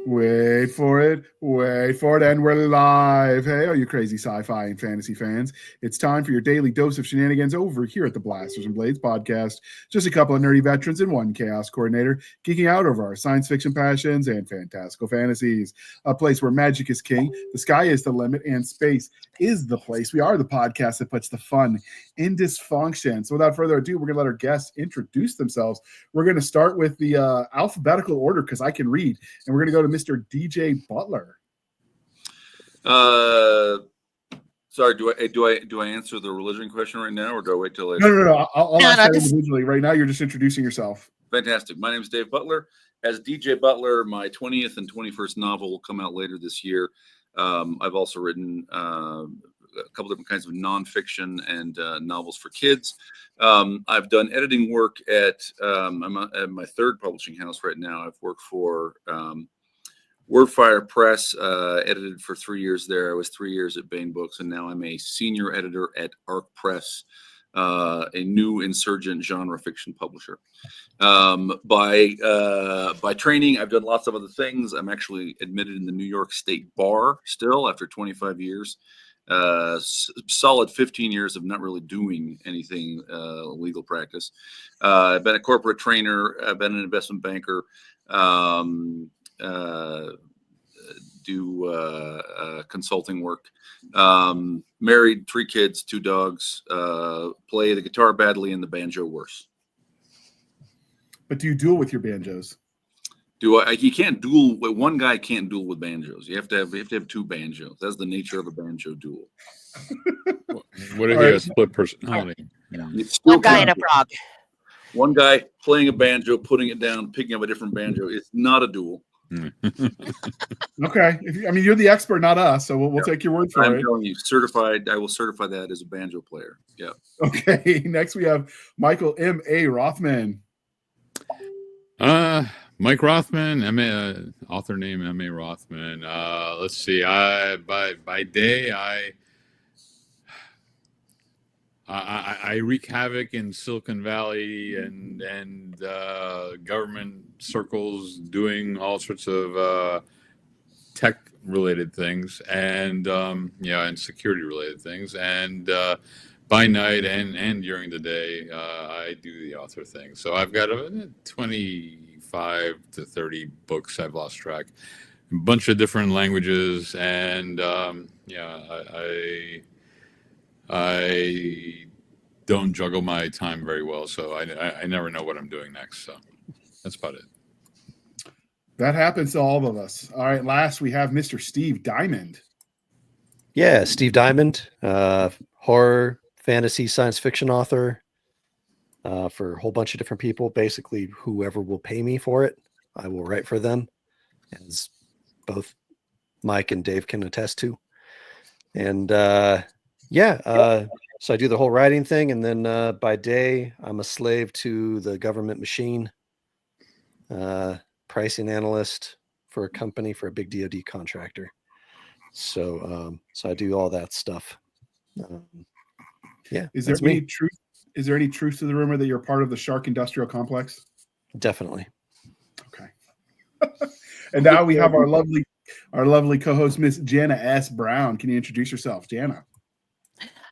Wait for it, and we're live. Hey, all you crazy sci-fi and fantasy fans. It's time for your daily dose of shenanigans over here at the Blasters and Blades podcast. Just a couple of nerdy veterans and one chaos coordinator geeking out over our science fiction passions and fantastical fantasies. A place where magic is king, the sky is the limit, and space is the place. We are the podcast that puts the fun in dysfunction. So without further ado, we're going to let our guests introduce themselves. We're going to start with the alphabetical order because I can read, and we're going to go to Mr. DJ Butler. Sorry, do I answer the religion question right now, or do I wait till later? No. I'll ask that individually. Right now, you're just introducing yourself. Fantastic. My name is Dave Butler. As DJ Butler, my 20th and 21st novel will come out later this year. I've also written a couple different kinds of nonfiction and novels for kids. I've done editing work at I'm at my third publishing house right now. I've worked for Wordfire Press, edited for 3 years there. I was 3 years at Bain Books, and now I'm a senior editor at Arc Press, a new insurgent genre fiction publisher. By training, I've done lots of other things. I'm actually admitted in the New York State Bar still after 25 years. Solid 15 years of not really doing anything legal practice. I've been a corporate trainer. I've been an investment banker. Do consulting work. Married, 3 kids, 2 dogs. Play the guitar badly and the banjo worse. But do you duel with your banjos? You can't duel. One guy can't duel with banjos. You have to have 2 banjos. That's the nature of a banjo duel. What if you have a split personality? One guy and a frog. One guy playing a banjo, putting it down, picking up a different banjo. It's not a duel. Okay. You're the expert, not us, so we'll take your word for it. I'm telling you, certified. I will certify that as a banjo player. Yeah. Okay. Next, we have Michael M.A. Rothman. Mike Rothman, author name M.A. Rothman. Let's see. By day, I wreak havoc in Silicon Valley and government circles, doing all sorts of tech related things and security related things. And by night and during the day, I do the author thing. So I've got 25 to 30 books. I've lost track. A bunch of different languages, and I don't juggle my time very well, so I never know what I'm doing next. So that's about it. That happens to all of us. All right, last we have Mr. Steve Diamond. Yeah, Steve Diamond, horror, fantasy, science fiction author for a whole bunch of different people. Basically, whoever will pay me for it, I will write for them, as both Mike and Dave can attest to. And so I do the whole writing thing, and then by day, I'm a slave to the government machine, pricing analyst for a company, for a big DoD contractor. So I do all that stuff. Is there any truth? Is there any truth to the rumor that you're part of the Shark Industrial Complex? Definitely. Okay. And now we have our lovely co-host, Miss Jana S Brown. Can you introduce yourself, Jana?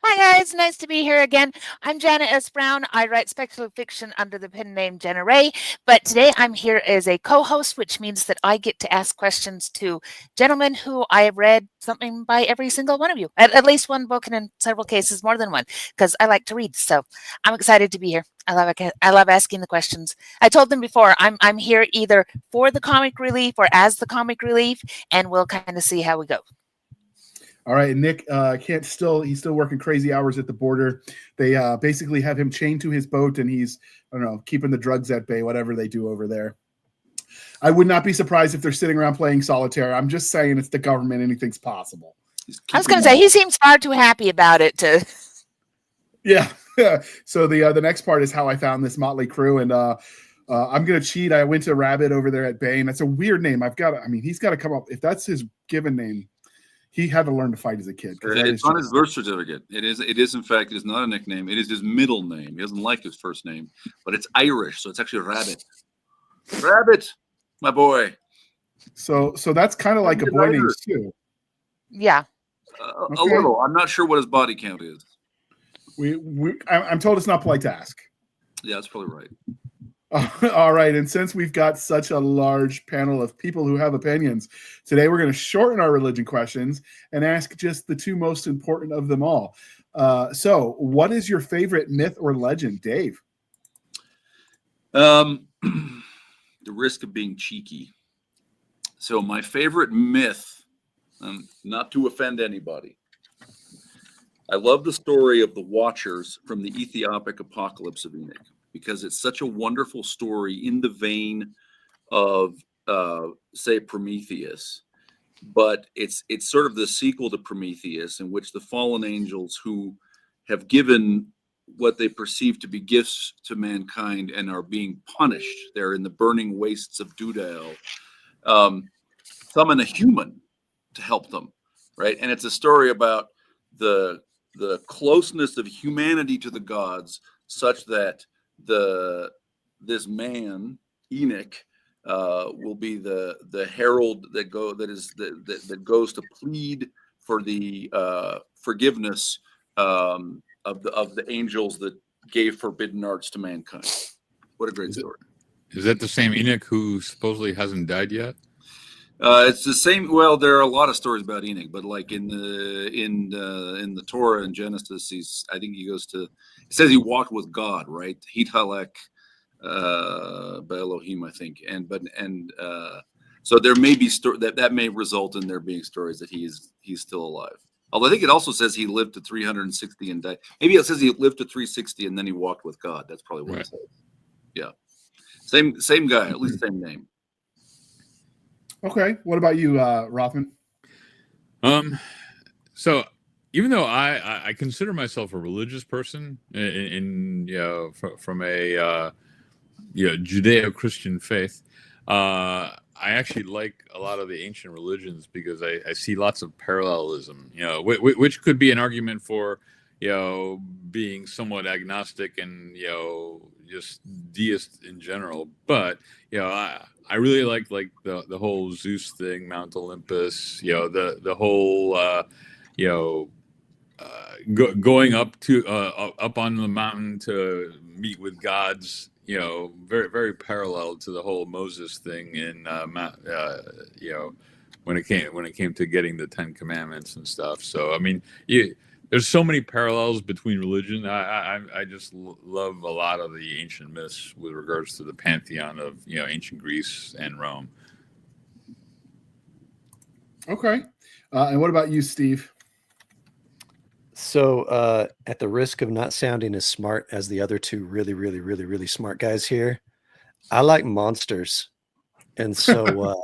Hi guys, nice to be here again. I'm Jana S Brown. I write speculative fiction under the pen name Jena Rey, but today I'm here as a co-host, which means that I get to ask questions to gentlemen who I have read something by every single one of you, at least one book, and in several cases more than one, because I like to read. So I'm excited to be here. I love asking the questions. I told them before, I'm here either for the comic relief or as the comic relief, and we'll kind of see how we go. All right, Nick he's still working crazy hours at the border. They basically have him chained to his boat, and he's, I don't know, keeping the drugs at bay, whatever they do over there. I would not be surprised if they're sitting around playing solitaire. I'm just saying, it's the government. Anything's possible. I was going to say, he seems far too happy about it to. Yeah. So the next part is how I found this motley crew, and I'm going to cheat. I went to Rabbit over there at Bain. That's a weird name. He's got to come up. If that's his given name, he had to learn to fight as a kid. It's on his birth certificate. It is, in fact, it is not a nickname. It is his middle name. He doesn't like his first name, but it's Irish, so it's actually Rabbit. Rabbit, my boy. So that's kind of like a boy named Sue. Yeah. A little. I'm not sure what his body count is. I'm told it's not polite to ask. Yeah, that's probably right. All right. And since we've got such a large panel of people who have opinions, today we're going to shorten our religion questions and ask just the two most important of them all. So what is your favorite myth or legend, Dave? The risk of being cheeky. So my favorite myth, not to offend anybody, I love the story of the Watchers from the Ethiopic Apocalypse of Enoch, because it's such a wonderful story in the vein of, say, Prometheus. But it's sort of the sequel to Prometheus, in which the fallen angels who have given what they perceive to be gifts to mankind and are being punished, they're in the burning wastes of Dudael, summon a human to help them, right? And it's a story about the closeness of humanity to the gods, such that this man Enoch will be the herald that goes to plead for the forgiveness of the angels that gave forbidden arts to mankind. What a great story! Is that the same Enoch who supposedly hasn't died yet? It's the same. Well, there are a lot of stories about Enoch, but like in the Torah and Genesis, I think he goes to. It says he walked with God, right? Hitalek, Elohim, I think, so there may be that may result in there being stories that he's still alive. Although I think it also says he lived to 360 and died. Maybe it says he lived to 360 and then he walked with God. That's probably what it says. Yeah, same guy, at least same name. Okay. What about you, Rothman? So even though I consider myself a religious person in from a Judeo-Christian faith, I actually like a lot of the ancient religions because I see lots of parallelism, which could be an argument for, being somewhat agnostic and, just deist in general. But, I really like the whole Zeus thing, Mount Olympus, the whole, going up on the mountain to meet with gods, very, very parallel to the whole Moses thing in, when it came to getting the 10 Commandments and stuff. So, I mean, there's so many parallels between religion. I just love a lot of the ancient myths with regards to the pantheon of, ancient Greece and Rome. Okay. And what about you, Steve? So at the risk of not sounding as smart as the other two really, really, really, really smart guys here, I like monsters. And so,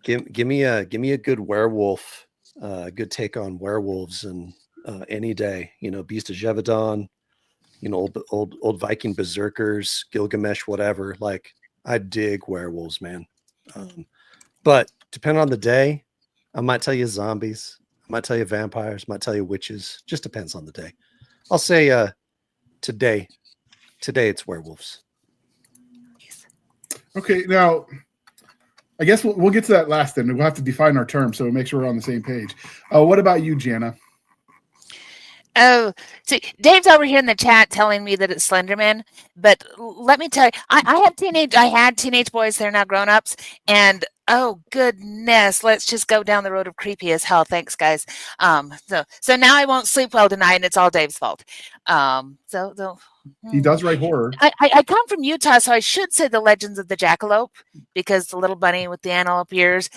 give me a good werewolf, good take on werewolves and any day, Beast of Jevedon, old Viking berserkers, Gilgamesh, whatever. Like, I dig werewolves, man. But depending on the day, I might tell you zombies. I might tell you vampires, might tell you witches. Just depends on the day. I'll say today it's werewolves. Okay, now I guess we'll get to that last then. We'll have to define our terms so we make sure we're on the same page. What about you, Jana? Oh, see, Dave's over here in the chat telling me that it's Slenderman, but let me tell you, I had teenage boys. They're now grown-ups, and oh goodness, let's just go down the road of creepy as hell. Thanks, guys. So now I won't sleep well tonight, and it's all Dave's fault. He does write horror. I come from Utah, so I should say the Legends of the Jackalope, because the little bunny with the antelope ears,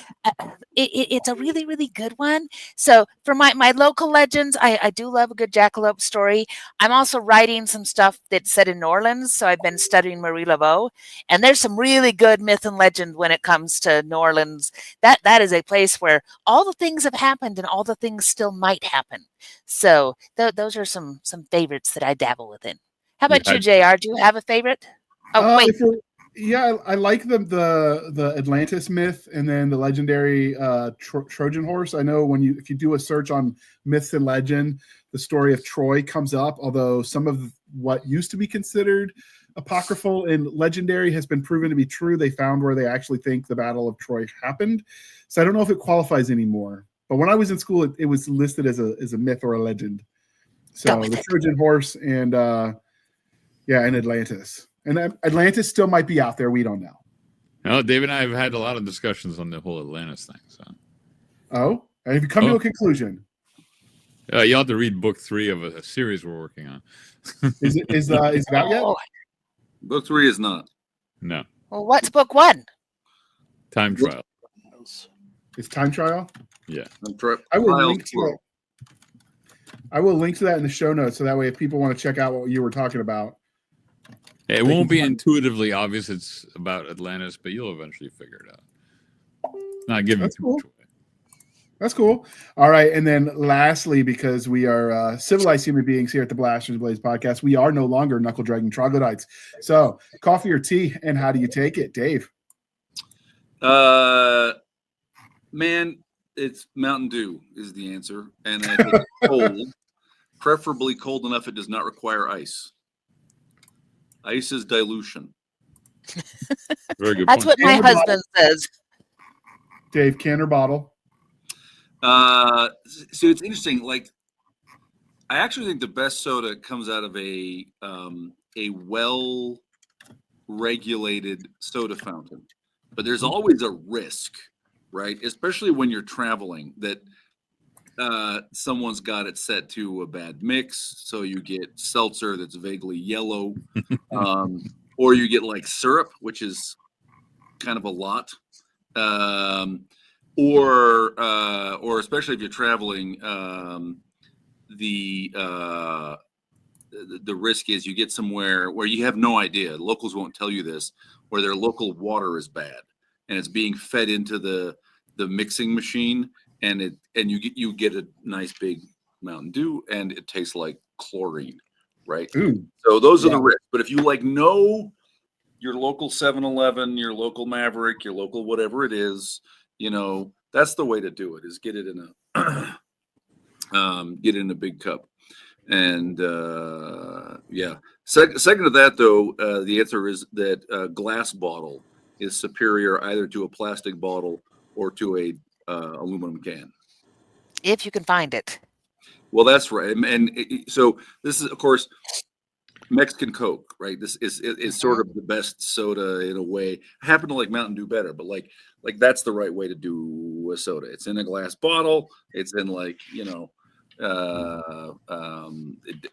it's a really, really good one. So for my local legends, I do love a good jackalope story. I'm also writing some stuff that's set in New Orleans, so I've been studying Marie Laveau, and there's some really good myth and legend when it comes to New Orleans. That is a place where all the things have happened and all the things still might happen. So those are some favorites that I dabble within. How about you, JR? Do you have a favorite? Oh, wait. I like the Atlantis myth and then the legendary Trojan horse. I know if you do a search on myths and legend, the story of Troy comes up, although some of what used to be considered apocryphal and legendary has been proven to be true. They found where they actually think the Battle of Troy happened. So I don't know if it qualifies anymore. But when I was in school, it was listed as a myth or a legend. So the Trojan horse and and Atlantis. And Atlantis still might be out there. We don't know. No, Dave and I have had a lot of discussions on the whole Atlantis thing. So. Oh, have you come to a conclusion? You'll have to read book 3 of a series we're working on. Is it out yet? Book 3 is not. No. Well, what's book 1? Time Trial. It's Time Trial? Yeah. I will link to that. I will link to that in the show notes, so that way if people want to check out what you were talking about. It won't be intuitively obvious it's about Atlantis, but you'll eventually figure it out. Not giving too much away. That's cool. All right. And then lastly, because we are civilized human beings here at the Blasters and Blades podcast, we are no longer knuckle dragging troglodytes. So coffee or tea, and how do you take it, Dave? Man, it's Mountain Dew is the answer. And I think it's cold, preferably cold enough it does not require ice. Ice is dilution. Very good That's point. what my husband says. Dave, can or bottle? So it's interesting. Like, I actually think the best soda comes out of a well-regulated soda fountain, but there's always a risk, right? Especially when you're traveling, that someone's got it set to a bad mix, so you get seltzer that's vaguely yellow, or you get like syrup, which is kind of a lot. Or especially if you're traveling, the risk is you get somewhere where you have no idea. Locals won't tell you this, where their local water is bad and it's being fed into the mixing machine, and you get a nice big Mountain Dew and it tastes like chlorine, right? Ooh. So those are the risks. But if you know your local 7-Eleven, your local Maverick, your local whatever it is, that's the way to do it, is get it in a big cup. And second to that, though, the answer is that a glass bottle is superior either to a plastic bottle or to a aluminum can, if you can find it. Well, that's right. And so this is, of course, Mexican Coke, right? This is sort of the best soda in a way. I happen to like Mountain Dew better, but like that's the right way to do a soda. It's in a glass bottle. It's in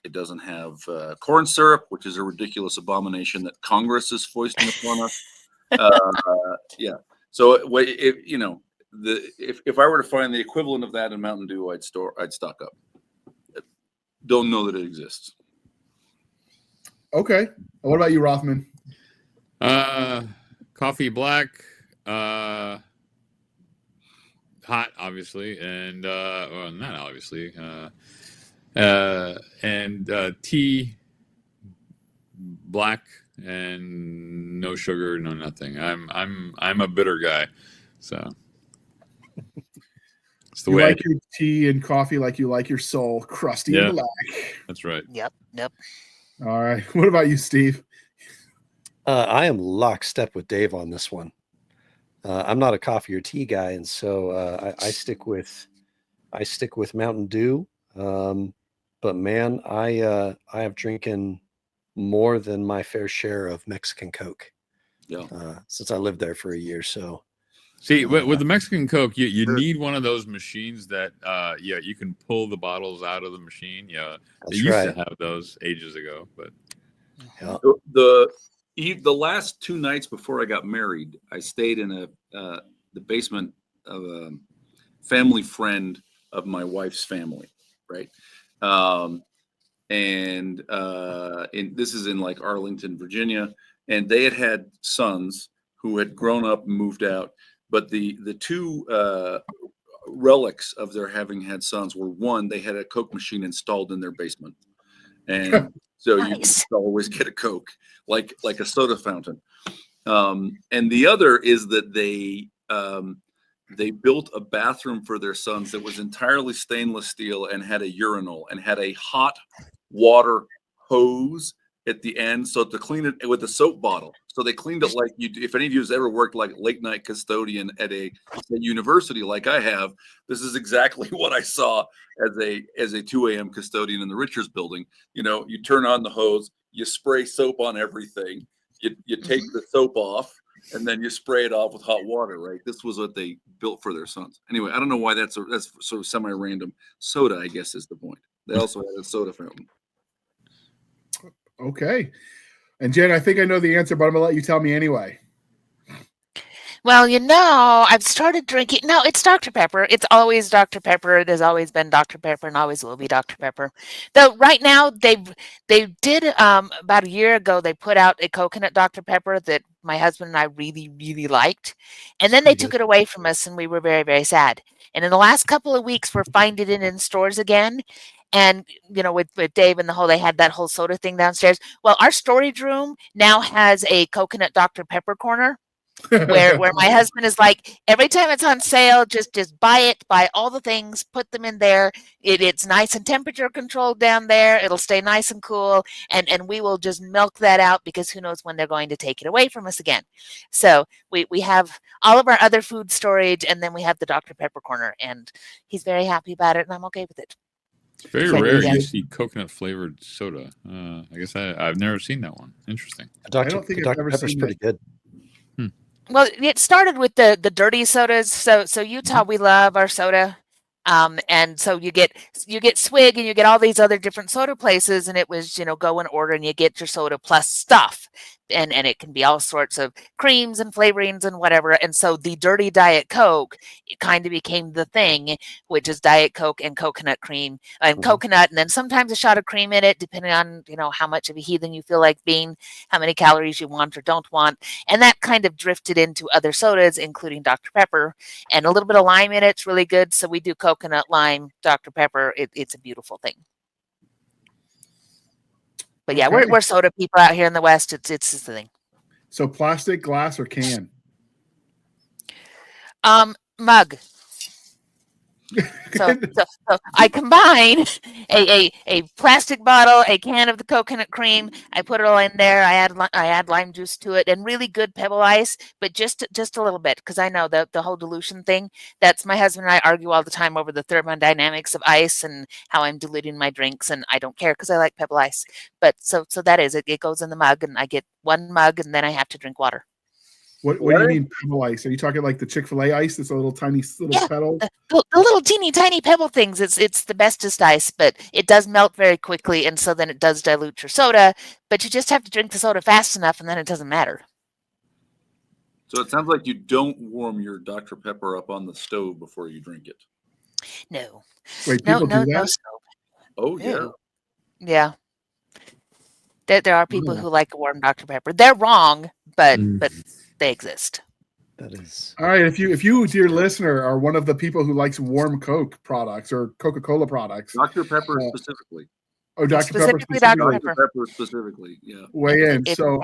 it doesn't have corn syrup, which is a ridiculous abomination that Congress is foisting upon us. So if I were to find the equivalent of that in Mountain Dew, I'd stock up. Don't know that it exists. Okay. What about you, Rothman? Coffee black, hot, obviously, and well, not obviously, and tea black and no sugar, no nothing. I'm a bitter guy, so it's the you way like your tea and coffee like you like your soul, crusty and black. That's right. Yep. All right. What about you, Steve? I am lockstep with Dave on this one. I'm not a coffee or tea guy, and so I stick with Mountain Dew. But man, I have drinking more than my fair share of Mexican Coke. Yeah. Since I lived there for a year, so. See, with the Mexican Coke, you need one of those machines that you can pull the bottles out of the machine. Yeah, they used to have those ages ago, but the last 2 nights before I got married, I stayed in the basement of a family friend of my wife's family, right? And this is in like Arlington, Virginia, and they had sons who had grown up and moved out. But the 2 relics of their having had sons were, one, they had a Coke machine installed in their basement, and so you can always get a Coke, like a soda fountain. And the other is that they built a bathroom for their sons that was entirely stainless steel and had a urinal and had a hot water hose at the end, so to clean it with a soap bottle. So they cleaned it like you. If any of you has ever worked like late night custodian at a university like I have, this is exactly what I saw as a 2 a.m. custodian in the Richards building. You know, you turn on the hose, you spray soap on everything, you take the soap off, and then you spray it off with hot water. Right? This was what they built for their sons. Anyway, I don't know why that's sort of semi-random. Soda, I guess, is the point. They also had a soda fountain. Okay. And Jen, I think I know the answer, but I'm gonna let you tell me anyway. Well, you know, I've started drinking. No, it's Dr. Pepper. It's always Dr. Pepper. There's always been Dr. Pepper and always will be Dr. Pepper. Though right now they did about a year ago they put out a coconut Dr. Pepper that my husband and I really, really liked. And then they took it away from us and we were very, very sad. And in the last couple of weeks we're finding it in stores again. And you know, with Dave and they had that whole soda thing downstairs. Well, our storage room now has a coconut Dr. Pepper corner where my husband is like, every time it's on sale, just buy it, buy all the things, put them in there. It's nice and temperature controlled down there. It'll stay nice and cool, and we will just milk that out because who knows when they're going to take it away from us again. So we have all of our other food storage, and then we have the Dr. Pepper corner, and he's very happy about it, and I'm okay with it. It's very rare you see coconut flavored soda. I guess I've never seen that one. Interesting. I don't think I've ever Pepper's seen pretty good. Well, it started with the dirty sodas. So Utah, we love our soda. And so you get Swig and you get all these other different soda places, and it was, you know, go in order and you get your soda plus stuff. And it can be all sorts of creams and flavorings and whatever. And so the dirty Diet Coke kind of became the thing, which is Diet Coke and coconut cream and coconut, and then sometimes a shot of cream in it, depending on, you know, how much of a heathen you feel like being, how many calories you want or don't want. And that kind of drifted into other sodas, including Dr. Pepper, and a little bit of lime in it's really good. So we do coconut, lime, Dr. Pepper. It's a beautiful thing. But yeah, we're soda people out here in the West. It's the thing. So plastic, glass, or can? Mug. So I combine a plastic bottle, a can of the coconut cream. I put it all in there. I add lime juice to it and really good pebble ice, but just a little bit, because I know the whole dilution thing. That's my husband and I argue all the time over the thermodynamics of ice and how I'm diluting my drinks, and I don't care because I like pebble ice. But so that is it. It goes in the mug, and I get one mug, and then I have to drink water. What do you mean pebble ice? Are you talking like the Chick-fil-A ice? It's a little tiny pedal. The little teeny tiny pebble things. It's the bestest ice, but it does melt very quickly, and so then it does dilute your soda. But you just have to drink the soda fast enough, and then it doesn't matter. So it sounds like you don't warm your Dr. Pepper up on the stove before you drink it. No. Wait, people do that? No stove. Oh yeah. Yeah. There are people who like a warm Dr. Pepper. They're wrong, but they exist. That is all right. If you, dear listener, are one of the people who likes warm Coke products or Coca-Cola products, Dr. Pepper specifically. Oh, Dr. Pepper specifically. Dr. Pepper Specifically, yeah. Weigh in. So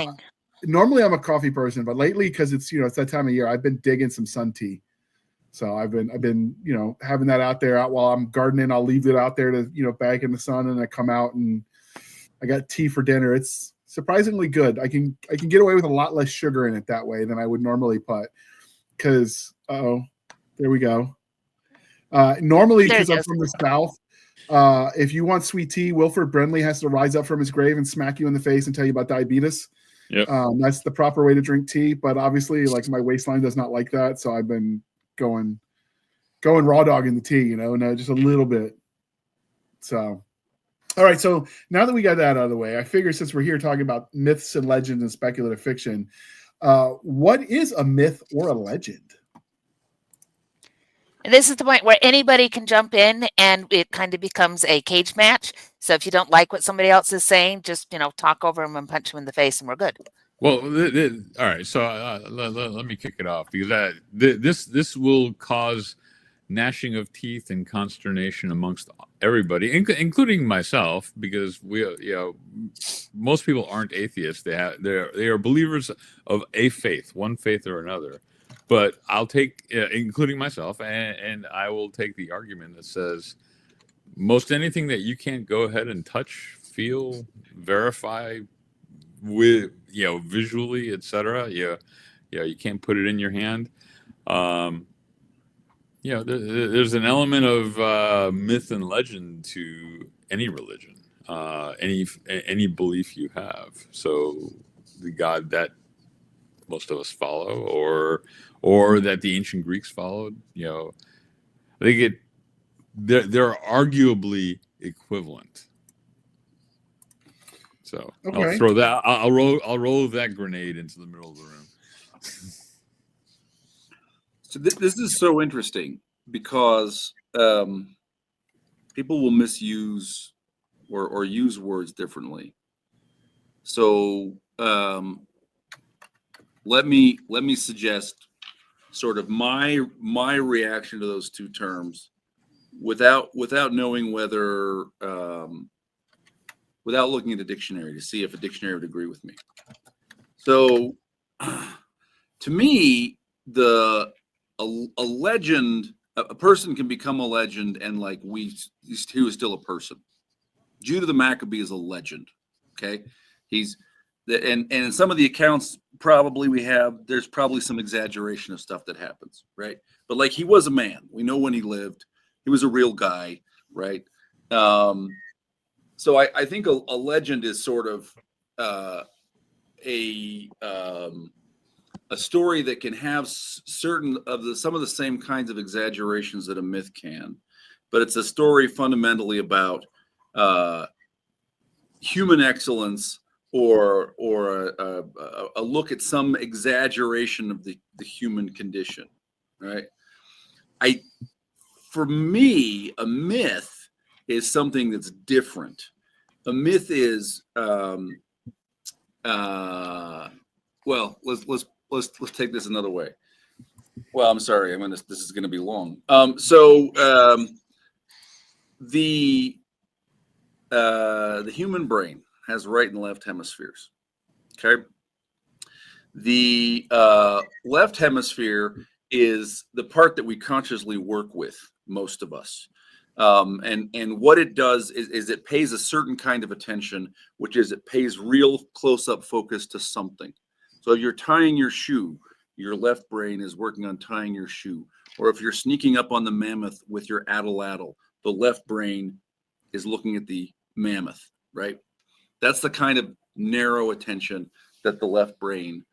normally I'm a coffee person, but lately, because it's it's that time of year, I've been digging some sun tea. So I've been having that out there while I'm gardening. I'll leave it out there to back in the sun, and I come out and I got tea for dinner. It's surprisingly good. I can get away with a lot less sugar in it that way than I would normally put. Because there we go. Normally, because I'm from the South, if you want sweet tea, Wilford Brimley has to rise up from his grave and smack you in the face and tell you about diabetes. Yep. That's the proper way to drink tea. But obviously, like, my waistline does not like that, so I've been going raw dog in the tea. No, just a little bit. So. All right, so now that we got that out of the way, I figure since we're here talking about myths and legends and speculative fiction, what is a myth or a legend? And this is the point where anybody can jump in, and it kind of becomes a cage match. So if you don't like what somebody else is saying, just talk over them and punch them in the face, and we're good. Well, all right. So let me kick it off, because this will cause gnashing of teeth and consternation amongst everybody, including myself, because most people aren't atheists. They are believers of a faith, one faith or another. But I'll take, including myself, and I will take the argument that says most anything that you can't go ahead and touch, feel, verify, with visually, etc. You can't put it in your hand. There's an element of myth and legend to any religion, any belief you have. So the God that most of us follow, or that the ancient Greeks followed, I think they're arguably equivalent. So Okay. I'll throw that. I'll roll that grenade into the middle of the room. So this is so interesting because people will misuse or use words differently. So let me suggest sort of my reaction to those two terms without knowing whether without looking at a dictionary to see if a dictionary would agree with me. So to me, a legend, a person can become a legend, and like he was still a person. Judah the Maccabee is a legend. Okay, and in some of the accounts probably there's probably some exaggeration of stuff that happens, right? But like, he was a man. We know when he lived. He was a real guy, right? So I think a legend is sort of a story that can have some of the same kinds of exaggerations that a myth can, but it's a story fundamentally about human excellence or a look at some exaggeration of the human condition, right? For me, a myth is something that's different. A myth is well, let's take this another way. Well, I'm sorry, this is going to be long. The human brain has right and left hemispheres. Okay. The left hemisphere is the part that we consciously work with, most of us. And what it does is it pays a certain kind of attention, which is it pays real close-up focus to something. So if you're tying your shoe, your left brain is working on tying your shoe. Or if you're sneaking up on the mammoth with your addle, the left brain is looking at the mammoth, right? That's the kind of narrow attention that the left brain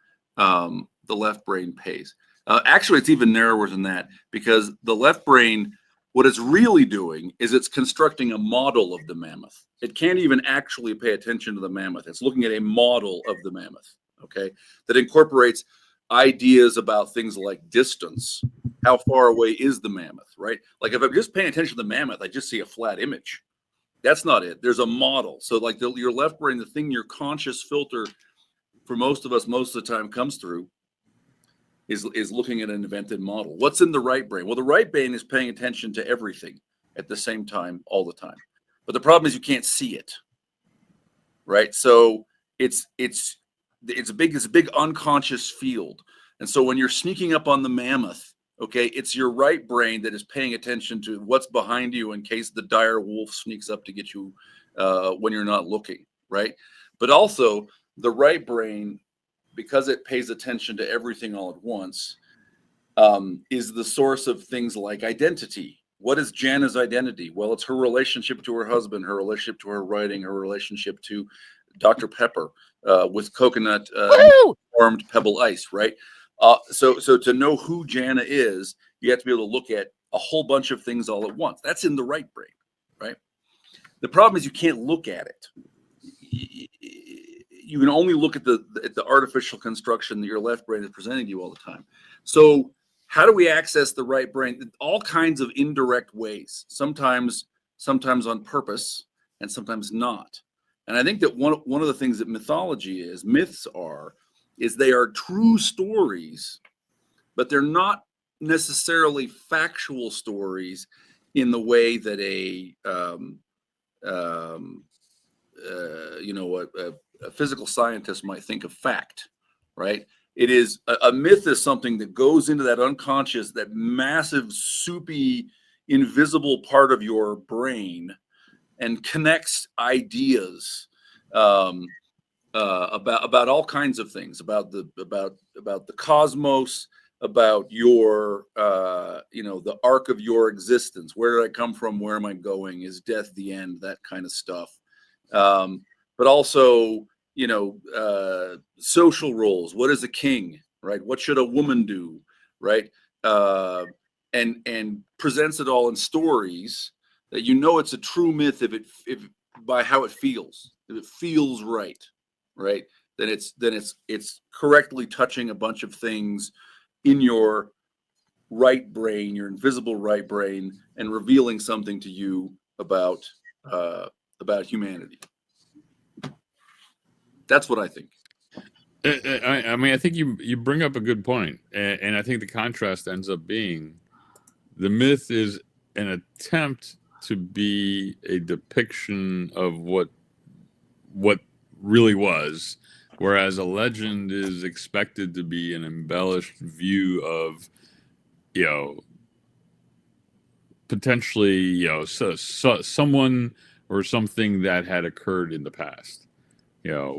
pays. Actually, it's even narrower than that, because the left brain, what it's really doing is it's constructing a model of the mammoth. It can't even actually pay attention to the mammoth. It's looking at a model of the mammoth, okay, that incorporates ideas about things like distance. How far away is the mammoth, right? Like, if I'm just paying attention to the mammoth, I just see a flat image. That's not it. There's a model. So like your left brain, the thing your conscious filter for most of us most of the time comes through is looking at an invented model. What's in the right brain? Well, the right brain is paying attention to everything at the same time, all the time. But the problem is you can't see it, right? So it's a big unconscious field. And so when you're sneaking up on the mammoth, okay, it's your right brain that is paying attention to what's behind you in case the dire wolf sneaks up to get you when you're not looking, right? But also the right brain, because it pays attention to everything all at once, is the source of things like identity. What is Jana's identity? Well, it's her relationship to her husband, her relationship to her writing, her relationship to Dr. Pepper with coconut formed pebble ice, right? So to know who Jana is, you have to be able to look at a whole bunch of things all at once. That's in the right brain, right? The problem is you can't look at it. You can only look at the artificial construction that your left brain is presenting to you all the time. So how do we access the right brain? All kinds of indirect ways, sometimes on purpose and sometimes not. And I think that one of the things that myths is they are true stories, but they're not necessarily factual stories in the way that a physical scientist might think of fact, right? It is a myth is something that goes into that unconscious, that massive, soupy, invisible part of your brain and connects ideas about all kinds of things, about the cosmos, about your the arc of your existence. Where did I come from? Where am I going? Is death the end? That kind of stuff. But also, social roles. What is a king, right? What should a woman do, right? And presents it all in stories that it's a true myth if by how it feels. If it feels right, then it's correctly touching a bunch of things in your right brain, your invisible right brain, and revealing something to you about humanity. That's what I think. I mean, I think you bring up a good point, and I think the contrast ends up being the myth is an attempt to be a depiction of what really was, whereas a legend is expected to be an embellished view of, potentially, someone or something that had occurred in the past. I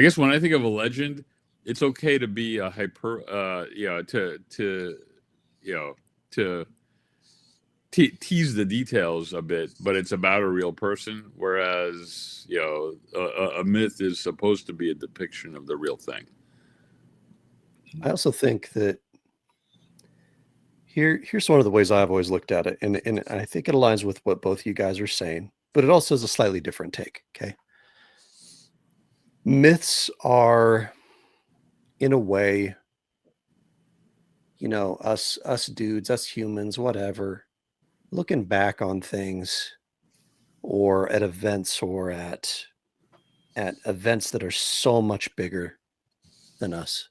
guess when I think of a legend, it's okay to be a to tease the details a bit, but it's about a real person. Whereas, a myth is supposed to be a depiction of the real thing. I also think that here's one of the ways I've always looked at it, and I think it aligns with what both you guys are saying, but it also is a slightly different take. Okay. Myths are, in a way, us dudes, us humans, whatever, looking back on things or at events or at events that are so much bigger than us.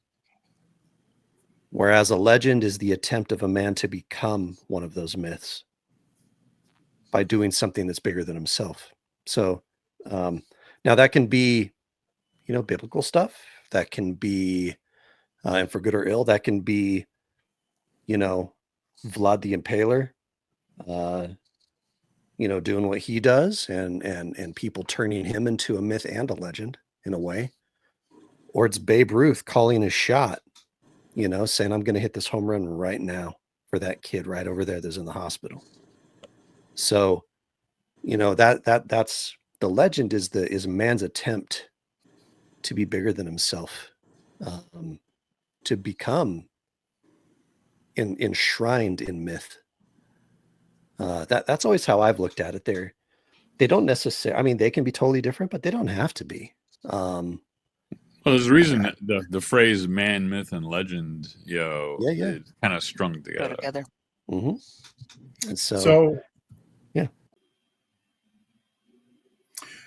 Whereas a legend is the attempt of a man to become one of those myths by doing something that's bigger than himself. So now that can be, biblical stuff. That can be, and for good or ill, that can be, Vlad the Impaler, doing what he does and people turning him into a myth and a legend in a way. Or it's Babe Ruth calling a shot, saying, I'm going to hit this home run right now for that kid right over there that's in the hospital. So, that's the legend is man's attempt to be bigger than himself, to become enshrined in myth. That's always how I've looked at it. They don't necessarily, I mean, they can be totally different, but they don't have to be. Well, there's a reason that the phrase man, myth, and legend, is kind of strung together. Mm-hmm. And So yeah.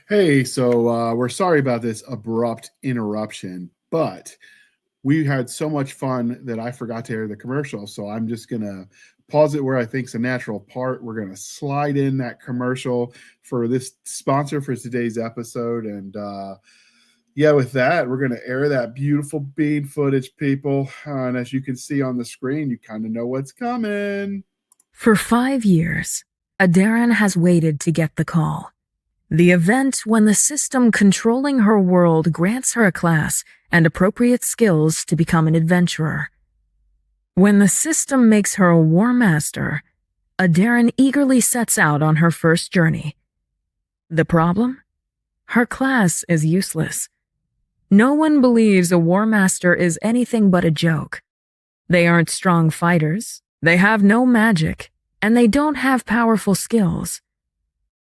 Hey, so we're sorry about this abrupt interruption, but we had so much fun that I forgot to air the commercial. So I'm just going to pause it where I think it's a natural part. We're going to slide in that commercial for this sponsor for today's episode. And with that, we're going to air that beautiful bean footage, people. And as you can see on the screen, you kind of know what's coming. For 5 years, Adarin has waited to get the call. The event when the system controlling her world grants her a class and appropriate skills to become an adventurer. When the system makes her a war master, Adarin eagerly sets out on her first journey. The problem? Her class is useless. No one believes a war master is anything but a joke. They aren't strong fighters, they have no magic, and they don't have powerful skills.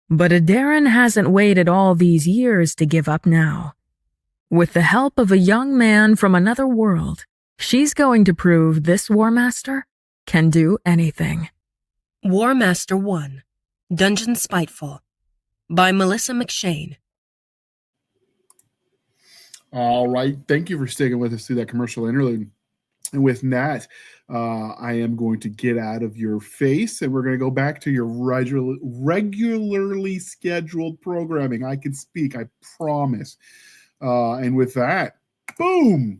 But Adarin hasn't waited all these years to give up now. With the help of a young man from another world, she's going to prove this War Master can do anything. War Master 1, Dungeon Spiteful, by Melissa McShane. All right. Thank you for sticking with us through that commercial interlude. And with that, I am going to get out of your face and we're going to go back to your regularly scheduled programming. I can speak, I promise. And with that, boom,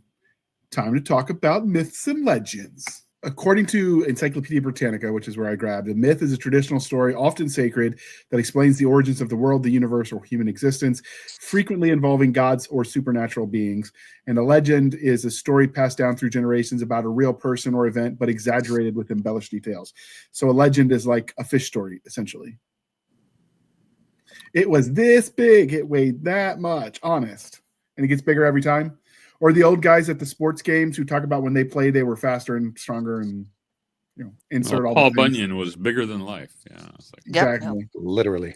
time to talk about myths and legends. According to Encyclopedia Britannica, which is where I grabbed, a myth is a traditional story, often sacred, that explains the origins of the world, the universe, or human existence, frequently involving gods or supernatural beings. And a legend is a story passed down through generations about a real person or event, but exaggerated with embellished details. So a legend is like a fish story, essentially. It was this big, it weighed that much, honest. And it gets bigger every time. Or the old guys at the sports games who talk about when they played, they were faster and stronger, and insert all Paul the things. Bunyan was bigger than life. Yeah, it's like, Exactly. Literally.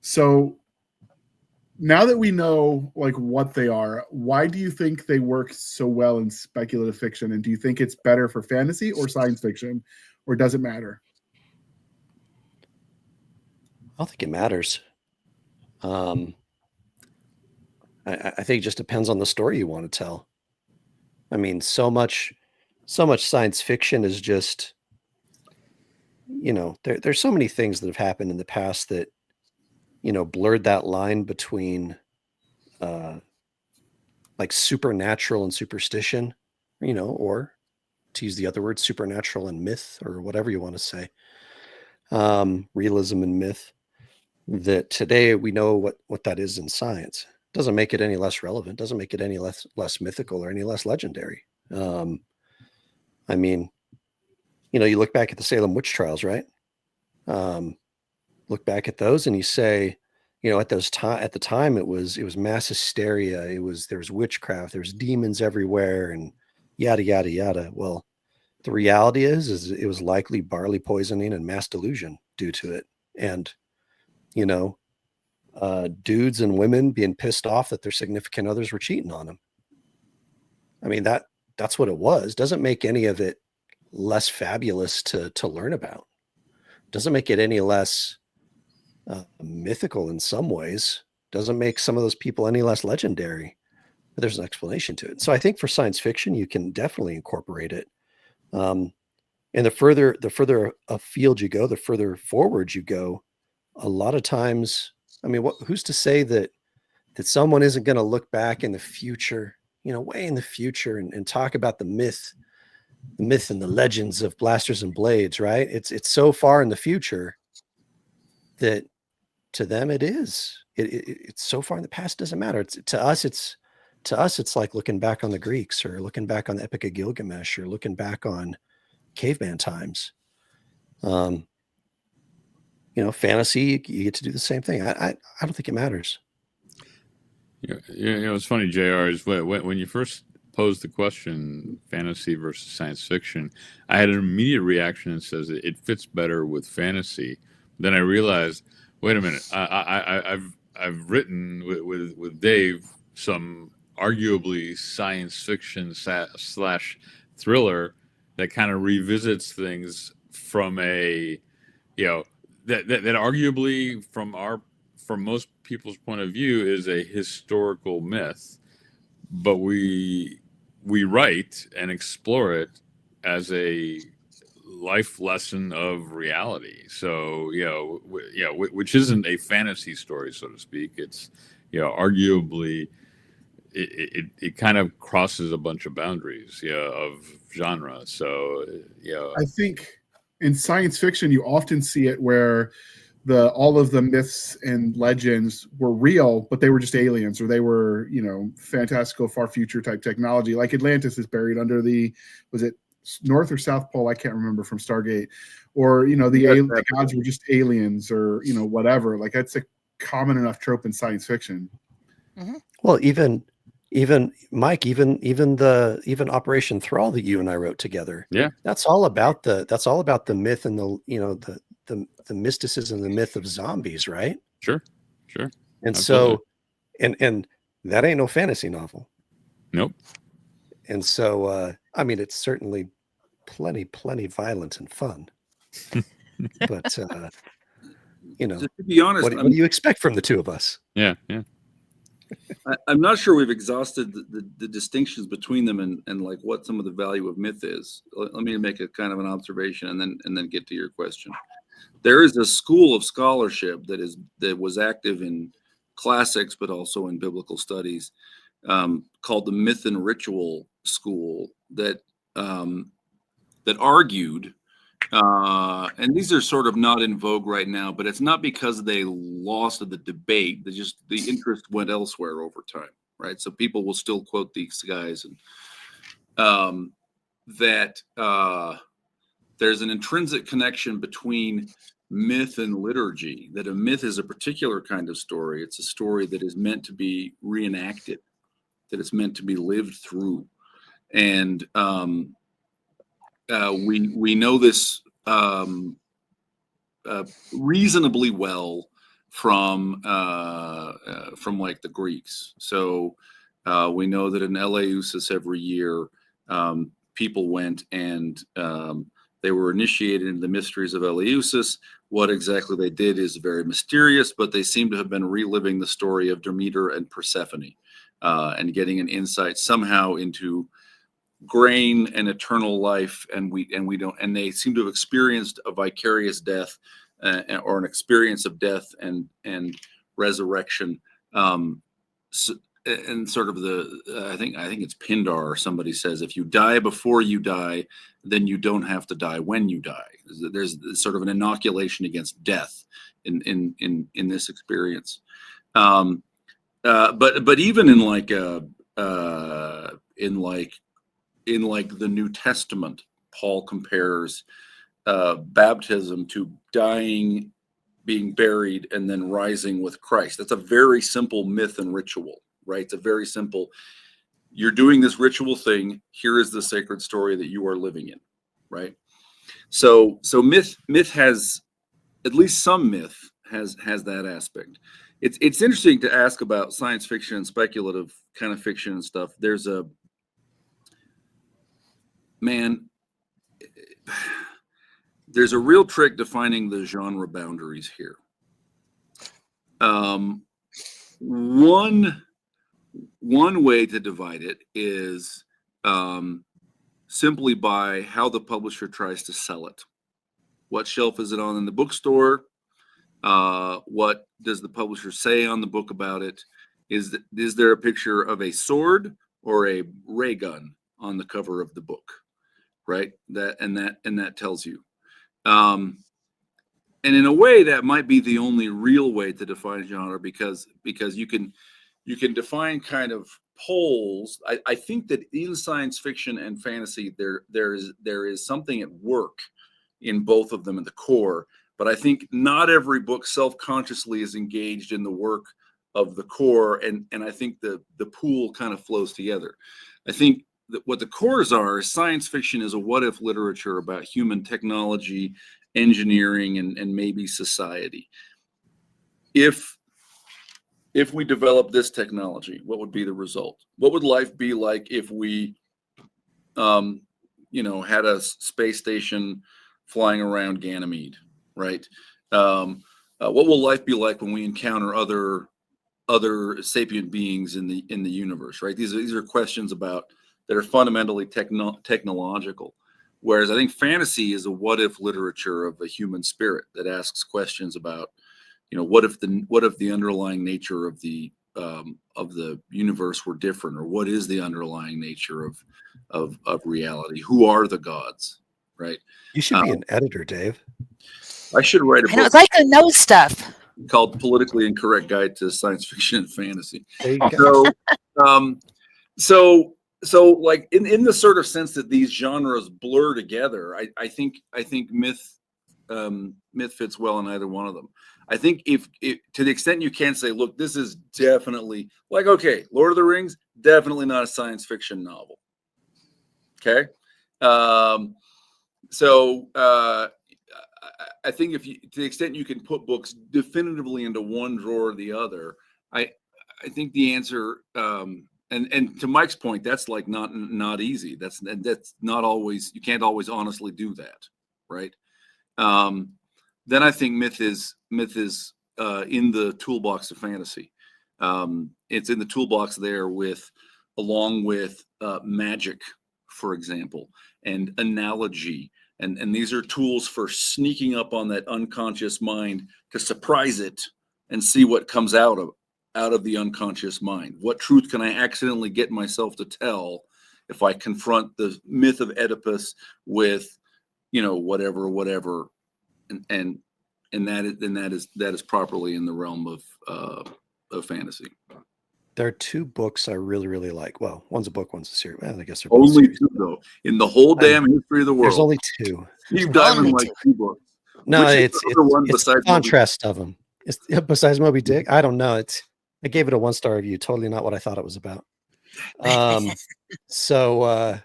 So now that we know like what they are, why do you think they work so well in speculative fiction? And do you think it's better for fantasy or science fiction, or does it matter? I don't think it matters. I think it just depends on the story you want to tell. I mean, so much science fiction is just, there's so many things that have happened in the past that, blurred that line between like supernatural and superstition, or to use the other word, supernatural and myth, or whatever you want to say, realism and myth, that today we know what that is in science. Doesn't make it any less relevant, doesn't make it any less mythical or any less legendary. I mean, you look back at the Salem witch trials, right? Look back at those and you say, at the time it was mass hysteria. There was witchcraft, there was demons everywhere, and yada yada yada. Well, the reality is it was likely barley poisoning and mass delusion due to it, and dudes and women being pissed off that their significant others were cheating on them. I mean, that's what it was. Doesn't make any of it less fabulous to learn about. Doesn't make it any less mythical in some ways. Doesn't make some of those people any less legendary. But there's an explanation to it. So I think for science fiction, you can definitely incorporate it. And the further afield you go, the further forward you go, a lot of times, I mean, who's to say that someone isn't going to look back in the future, way in the future, and talk about the myth and the legends of blasters and blades, right? It's so far in the future that to them it's so far in the past, it doesn't matter. To us it's like looking back on the Greeks, or looking back on the Epic of Gilgamesh, or looking back on caveman times. Fantasy, you get to do the same thing. I don't think it matters. It's funny, JR, is when you first posed the question, fantasy versus science fiction, I had an immediate reaction that says it fits better with fantasy. Then I realized, wait a minute, I've written with Dave some arguably science fiction / thriller that kind of revisits things from a, that arguably from most people's point of view is a historical myth, but we write and explore it as a life lesson of reality. So, which isn't a fantasy story, so to speak. It's, arguably it kind of crosses a bunch of boundaries, of genre. So, I think in science fiction, you often see it where all of the myths and legends were real, but they were just aliens, or they were, fantastical far future type technology. Like Atlantis is buried under was it North or South Pole? I can't remember, from Stargate. Or, the gods were just aliens, or, whatever. Like that's a common enough trope in science fiction. Mm-hmm. Well, even Mike, even Operation Thrall that you and I wrote together. Yeah. That's all about the myth and the mysticism, the myth of zombies, right? Sure. And Absolutely. so, and that ain't no fantasy novel. Nope. And so, I mean, it's certainly plenty violent and fun. But to be honest, what do you expect from the two of us? Yeah. I'm not sure we've exhausted the distinctions between them and like what some of the value of myth is. Let me make a kind of an observation and then get to your question. There is a school of scholarship that was active in classics, but also in biblical studies, called the Myth and Ritual School, that that argued, and these are sort of not in vogue right now, but it's not because they lost the debate. They just, the interest went elsewhere over time, right? So people will still quote these guys, and that there's an intrinsic connection between myth and liturgy, that a myth is a particular kind of story. It's a story that is meant to be reenacted, that it's meant to be lived through. And we know this reasonably well from like the Greeks. So we know that in Eleusis every year, people went and they were initiated into the mysteries of Eleusis. What exactly they did is very mysterious, but they seem to have been reliving the story of Demeter and Persephone, and getting an insight somehow into grain and eternal life, and we don't, and they seem to have experienced a vicarious death, or an experience of death and resurrection. So, and sort of I think it's Pindar or somebody says, if you die before you die, then you don't have to die when you die. There's sort of an inoculation against death in this experience. But even in like the New Testament, Paul compares baptism to dying, being buried, and then rising with Christ. That's a very simple myth and ritual, right? It's a very simple, you're doing this ritual thing, here is the sacred story that you are living in, right? So myth has, at least some myth has that aspect. It's interesting to ask about science fiction and speculative kind of fiction and stuff. There's a real trick defining the genre boundaries here. One way to divide it is simply by how the publisher tries to sell it. What shelf is it on in the bookstore? What does the publisher say on the book about it? Is there a picture of a sword or a ray gun on the cover of the book? Right? That tells you. And in a way, that might be the only real way to define genre, because you can define kind of poles. I think that in science fiction and fantasy, there is something at work in both of them at the core. But I think not every book self-consciously is engaged in the work of the core, and I think the pool kind of flows together. I think that what the cores are, science fiction is a what-if literature about human technology, engineering, and maybe society. If we develop this technology, what would be the result? What would life be like if we, had a space station flying around Ganymede, right? What will life be like when we encounter other sapient beings in the universe, right? These are questions that are fundamentally technological. Whereas I think fantasy is a what-if literature of a human spirit that asks questions about, what if the underlying nature of the universe were different, or what is the underlying nature of reality? Who are the gods, right? You should be an editor, Dave. I should write a I know, book it's like I know stuff. called Politically Incorrect Guide to Science Fiction and Fantasy. There you go. So like in the sort of sense that these genres blur together, I think myth fits well in either one of them. I think if to the extent you can say, look, this is definitely like, okay, Lord of the Rings, definitely not a science fiction novel. Okay. I think to the extent you can put books definitively into one drawer or the other, I think the answer, and to Mike's point, that's like not easy. That's not always, you can't always honestly do that, right? Then I think myth is in the toolbox of fantasy. It's in the toolbox there along with magic, for example, and analogy. And these are tools for sneaking up on that unconscious mind to surprise it and see what comes out of the unconscious mind. What truth can I accidentally get myself to tell if I confront the myth of Oedipus with whatever, and that is properly in the realm of fantasy. There are two books I really, really like. Well, one's a book, one's a series. Well, I guess they're both Only series. two, though, in the whole damn history of the world. There's only two. Steve Diamond like 2 books. No, Which is it's the other one the besides contrast of them. It's besides Moby Dick. I don't know. I gave it a 1-star review. Totally not what I thought it was about. So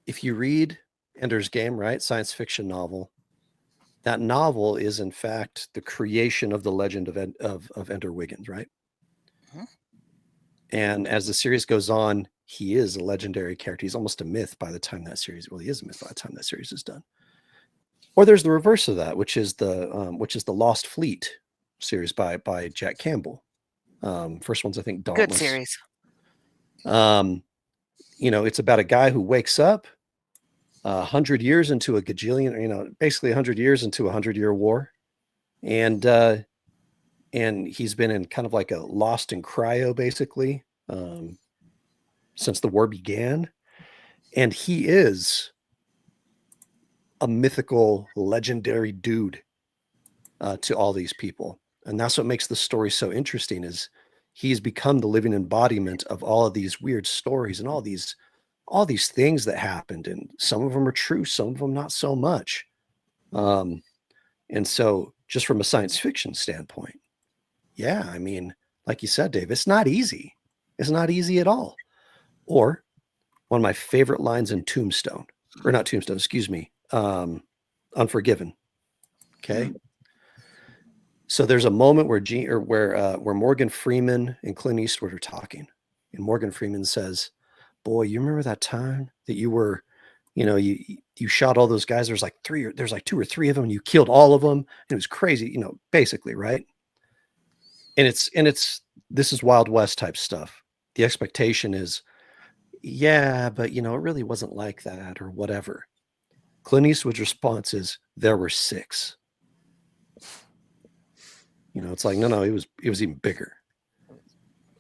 if you read Ender's Game, right, science fiction novel, that novel is in fact the creation of the legend of Ender Wiggins, right? Mhm. And as the series goes on, he is a legendary character. He's almost a myth by the time that series. Well, he is a myth by the time that series is done. Or there's the reverse of that, which is the Lost Fleet series by Jack Campbell. First one's, I think, Dauntless. Good series. It's about a guy who wakes up 100 years into a gajillion, basically 100 years into a 100-year war. And he's been in kind of like a lost in cryo, basically, since the war began. And he is a mythical, legendary dude to all these people. And that's what makes the story so interesting, is he's become the living embodiment of all of these weird stories and all these things that happened. And some of them are true, some of them not so much. And so just from a science fiction standpoint, yeah, I mean, like you said, Dave, it's not easy. It's not easy at all. Or one of my favorite lines in Tombstone, or not Tombstone, excuse me, Unforgiven. Okay. So there's a moment where Morgan Freeman and Clint Eastwood are talking, and Morgan Freeman says, "Boy, you remember that time that you were, you shot all those guys? There's like 2 or 3 of them, and you killed all of them. And it was crazy, basically, right?" And this is Wild West type stuff. The expectation is, yeah, but it really wasn't like that, or whatever. Clint Eastwood's response is, "There were 6." It's like, no, it was even bigger.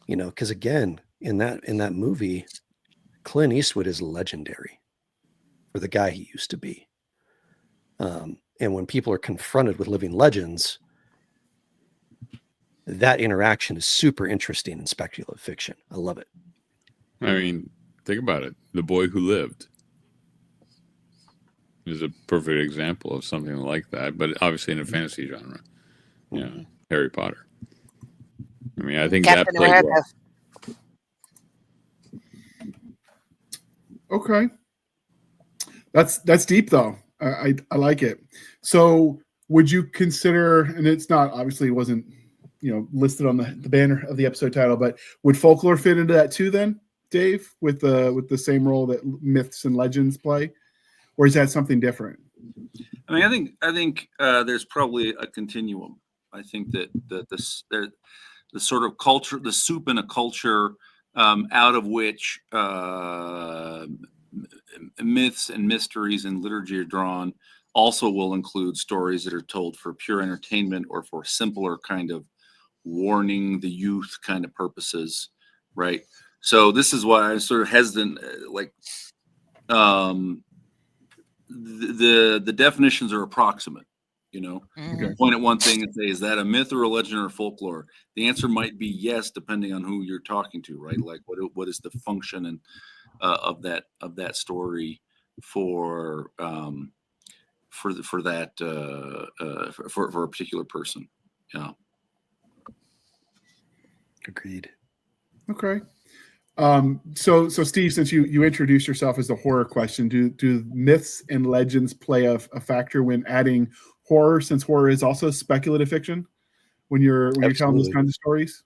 Because again, in that movie, Clint Eastwood is legendary for the guy he used to be. And when people are confronted with living legends, that interaction is super interesting in speculative fiction. I love it. I mean, think about it. The Boy Who Lived is a perfect example of something like that, but obviously in a fantasy genre. Yeah, Harry Potter. I mean, I think Captain that played America. well. Okay. That's deep though. I like it. So would you consider, and it's not, obviously it wasn't, listed on the banner of the episode title, but would folklore fit into that too then, Dave, with the same role that myths and legends play? Or is that something different? I mean, I think there's probably a continuum. I think that the sort of culture, the soup in a culture, out of which myths and mysteries and liturgy are drawn, also will include stories that are told for pure entertainment or for simpler kind of warning the youth kind of purposes, right? So this is why I'm sort of hesitant, the definitions are approximate. Mhm. Point at one thing and say, is that a myth or a legend or folklore? The answer might be yes, depending on who you're talking to, right? Like what is the function and of that story for a particular person. Yeah. Agreed. Okay. So Steve, since you introduced yourself as the horror question, do myths and legends play a factor when adding horror, since horror is also speculative fiction when you're telling those kinds of stories?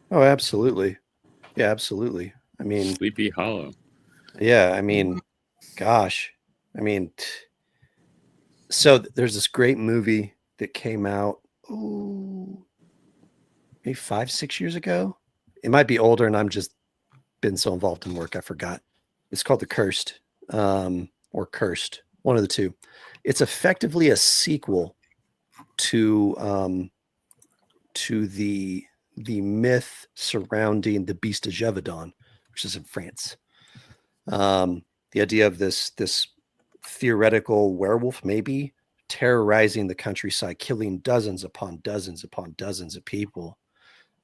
Oh, absolutely. Yeah, absolutely. I mean, Sleepy Hollow. Yeah, I mean, gosh. I mean, so there's this great movie that came out maybe 5-6 years ago. It might be older, and I'm just been so involved in work I forgot. It's called The Cursed, or Cursed, one of the two. It's effectively a sequel to the myth surrounding the Beast of Gévaudan, which is in France. The idea of this theoretical werewolf, maybe, terrorizing the countryside, killing dozens upon dozens upon dozens of people,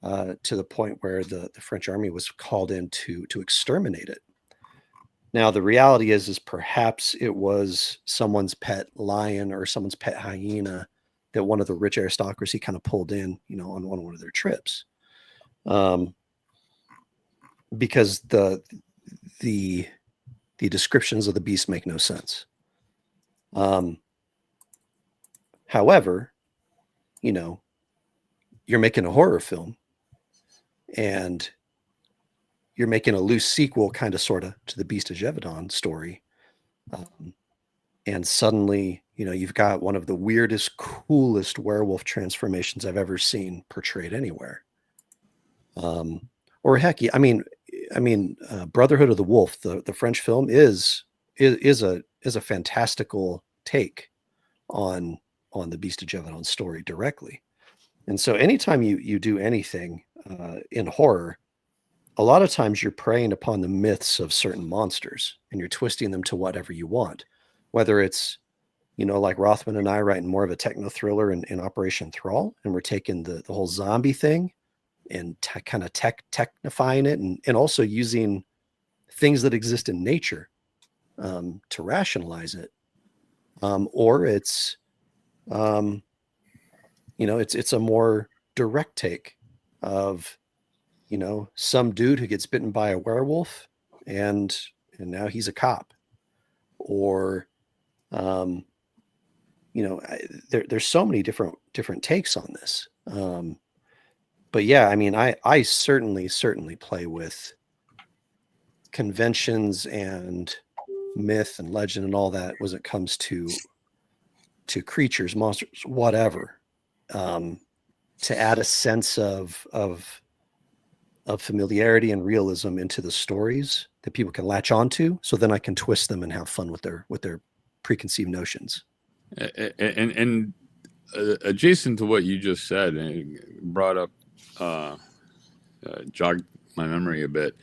to the point where the French army was called in to exterminate it. Now, the reality is perhaps it was someone's pet lion or someone's pet hyena that one of the rich aristocracy kind of pulled in, on one of their trips. Because the descriptions of the beast make no sense. However, you're making a horror film, and you're making a loose sequel, kind of, sort of, to the Beast of Gévaudan story. And suddenly, you've got one of the weirdest, coolest werewolf transformations I've ever seen portrayed anywhere. Or heck, Brotherhood of the Wolf, the French film, is a fantastical take on the Beast of Gévaudan story directly. And so anytime you do anything in horror, a lot of times you're preying upon the myths of certain monsters, and you're twisting them to whatever you want, whether it's, like Rothman and I writing more of a techno thriller in Operation Thrall, and we're taking the whole zombie thing and kind of technifying it, and also using things that exist in nature to rationalize it. Or it's, it's a more direct take of, some dude who gets bitten by a werewolf and now he's a cop. Or, there's so many different takes on this. But yeah, I certainly play with conventions and myth and legend and all that when it comes to creatures, monsters, whatever, to add a sense of familiarity and realism into the stories that people can latch onto, so then I can twist them and have fun with their preconceived notions. And adjacent to what you just said, and brought up, jogged my memory a bit.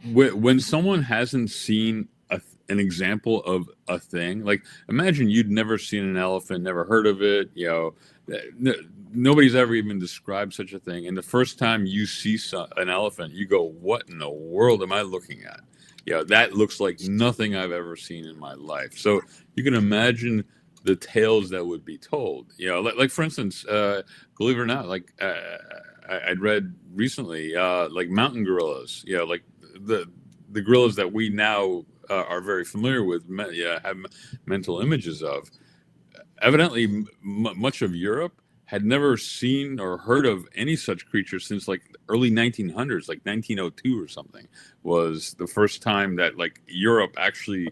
When someone hasn't seen an example of a thing, like, imagine you'd never seen an elephant, never heard of it. Nobody's ever even described such a thing. And the first time you see an elephant, you go, "What in the world am I looking at?" That looks like nothing I've ever seen in my life. So you can imagine the tales that would be told. Like for instance, believe it or not, like I'd read recently, like mountain gorillas. Like the gorillas that we now are very familiar with, have mental images of. Evidently, much of Europe had never seen or heard of any such creature since like early 1900s, like 1902 or something, was the first time that like Europe actually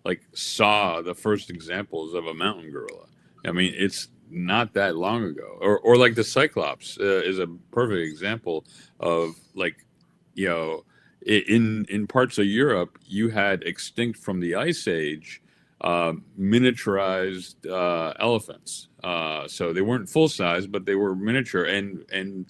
like saw the first examples of a mountain gorilla. It's not that long ago. Or like the Cyclops is a perfect example of like, in parts of Europe, you had extinct from the Ice Age miniaturized elephants. So they weren't full size, but they were miniature. And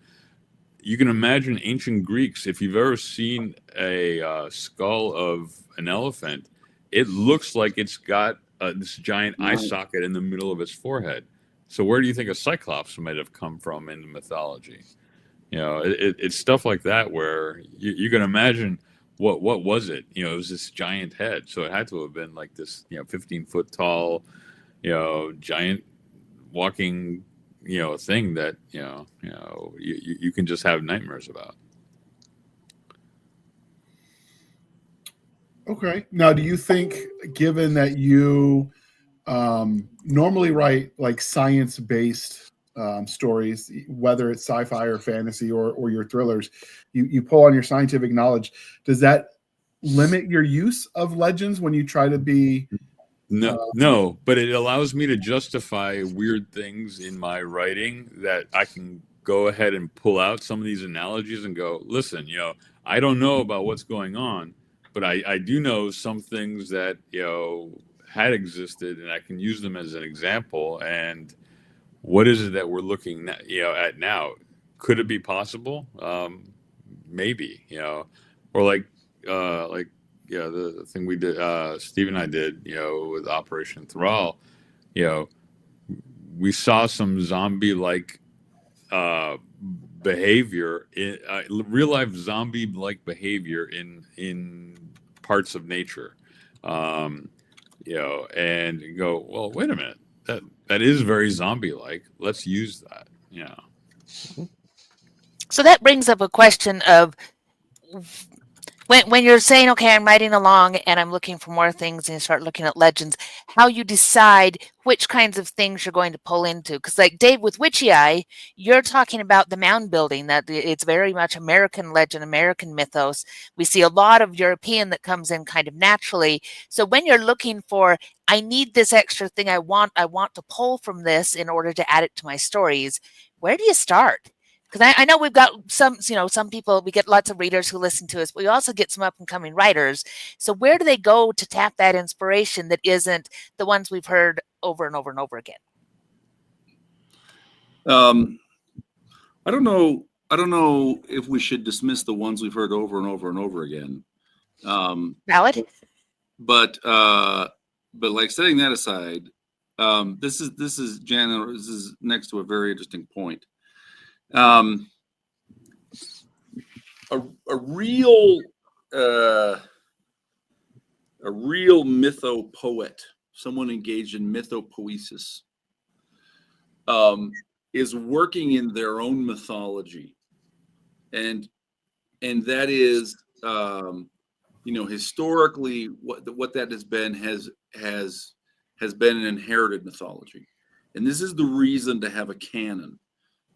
you can imagine ancient Greeks, if you've ever seen a skull of an elephant, it looks like it's got this giant eye socket in the middle of its forehead. So where do you think a Cyclops might have come from in the mythology? It's stuff like that where you can imagine what was it? It was this giant head. So it had to have been like this, 15-foot tall, giant walking, thing that, you can just have nightmares about. Okay. Now, do you think, given that you normally write like science-based stories, whether it's sci-fi or fantasy or your thrillers, you pull on your scientific knowledge, does that limit your use of legends when you try to be no, but it allows me to justify weird things in my writing, that I can go ahead and pull out some of these analogies and go, listen, I don't know about what's going on, but I do know some things that had existed, and I can use them as an example. And what is it that we're looking at now? Could it be possible? Maybe, or like the thing we did, Steve and I did, with Operation Thrall, we saw some zombie-like behavior, in real life zombie-like behavior in parts of nature, and you go, well, wait a minute, that is very zombie-like. Let's use that. Yeah. So that brings up a question of when you're saying, okay, I'm writing along and I'm looking for more things, and you start looking at legends, how you decide which kinds of things you're going to pull into. Because like Dave with Witchy Eye, you're talking about the mound building, that it's very much American legend, American mythos. We see a lot of European that comes in kind of naturally. So when you're looking for, I need this extra thing, I want to pull from this in order to add it to my stories, where do you start? Because I know we've got some people, we get lots of readers who listen to us, but we also get some up and coming writers. So where do they go to tap that inspiration that isn't the ones we've heard over and over and over again? I don't know if we should dismiss the ones we've heard over and over and over again. Valid. But like, setting that aside, this is Jana. This is next to a very interesting point. A real mythopoet, someone engaged in mythopoesis, is working in their own mythology, and that is, historically what that has been been an inherited mythology, and this is the reason to have a canon.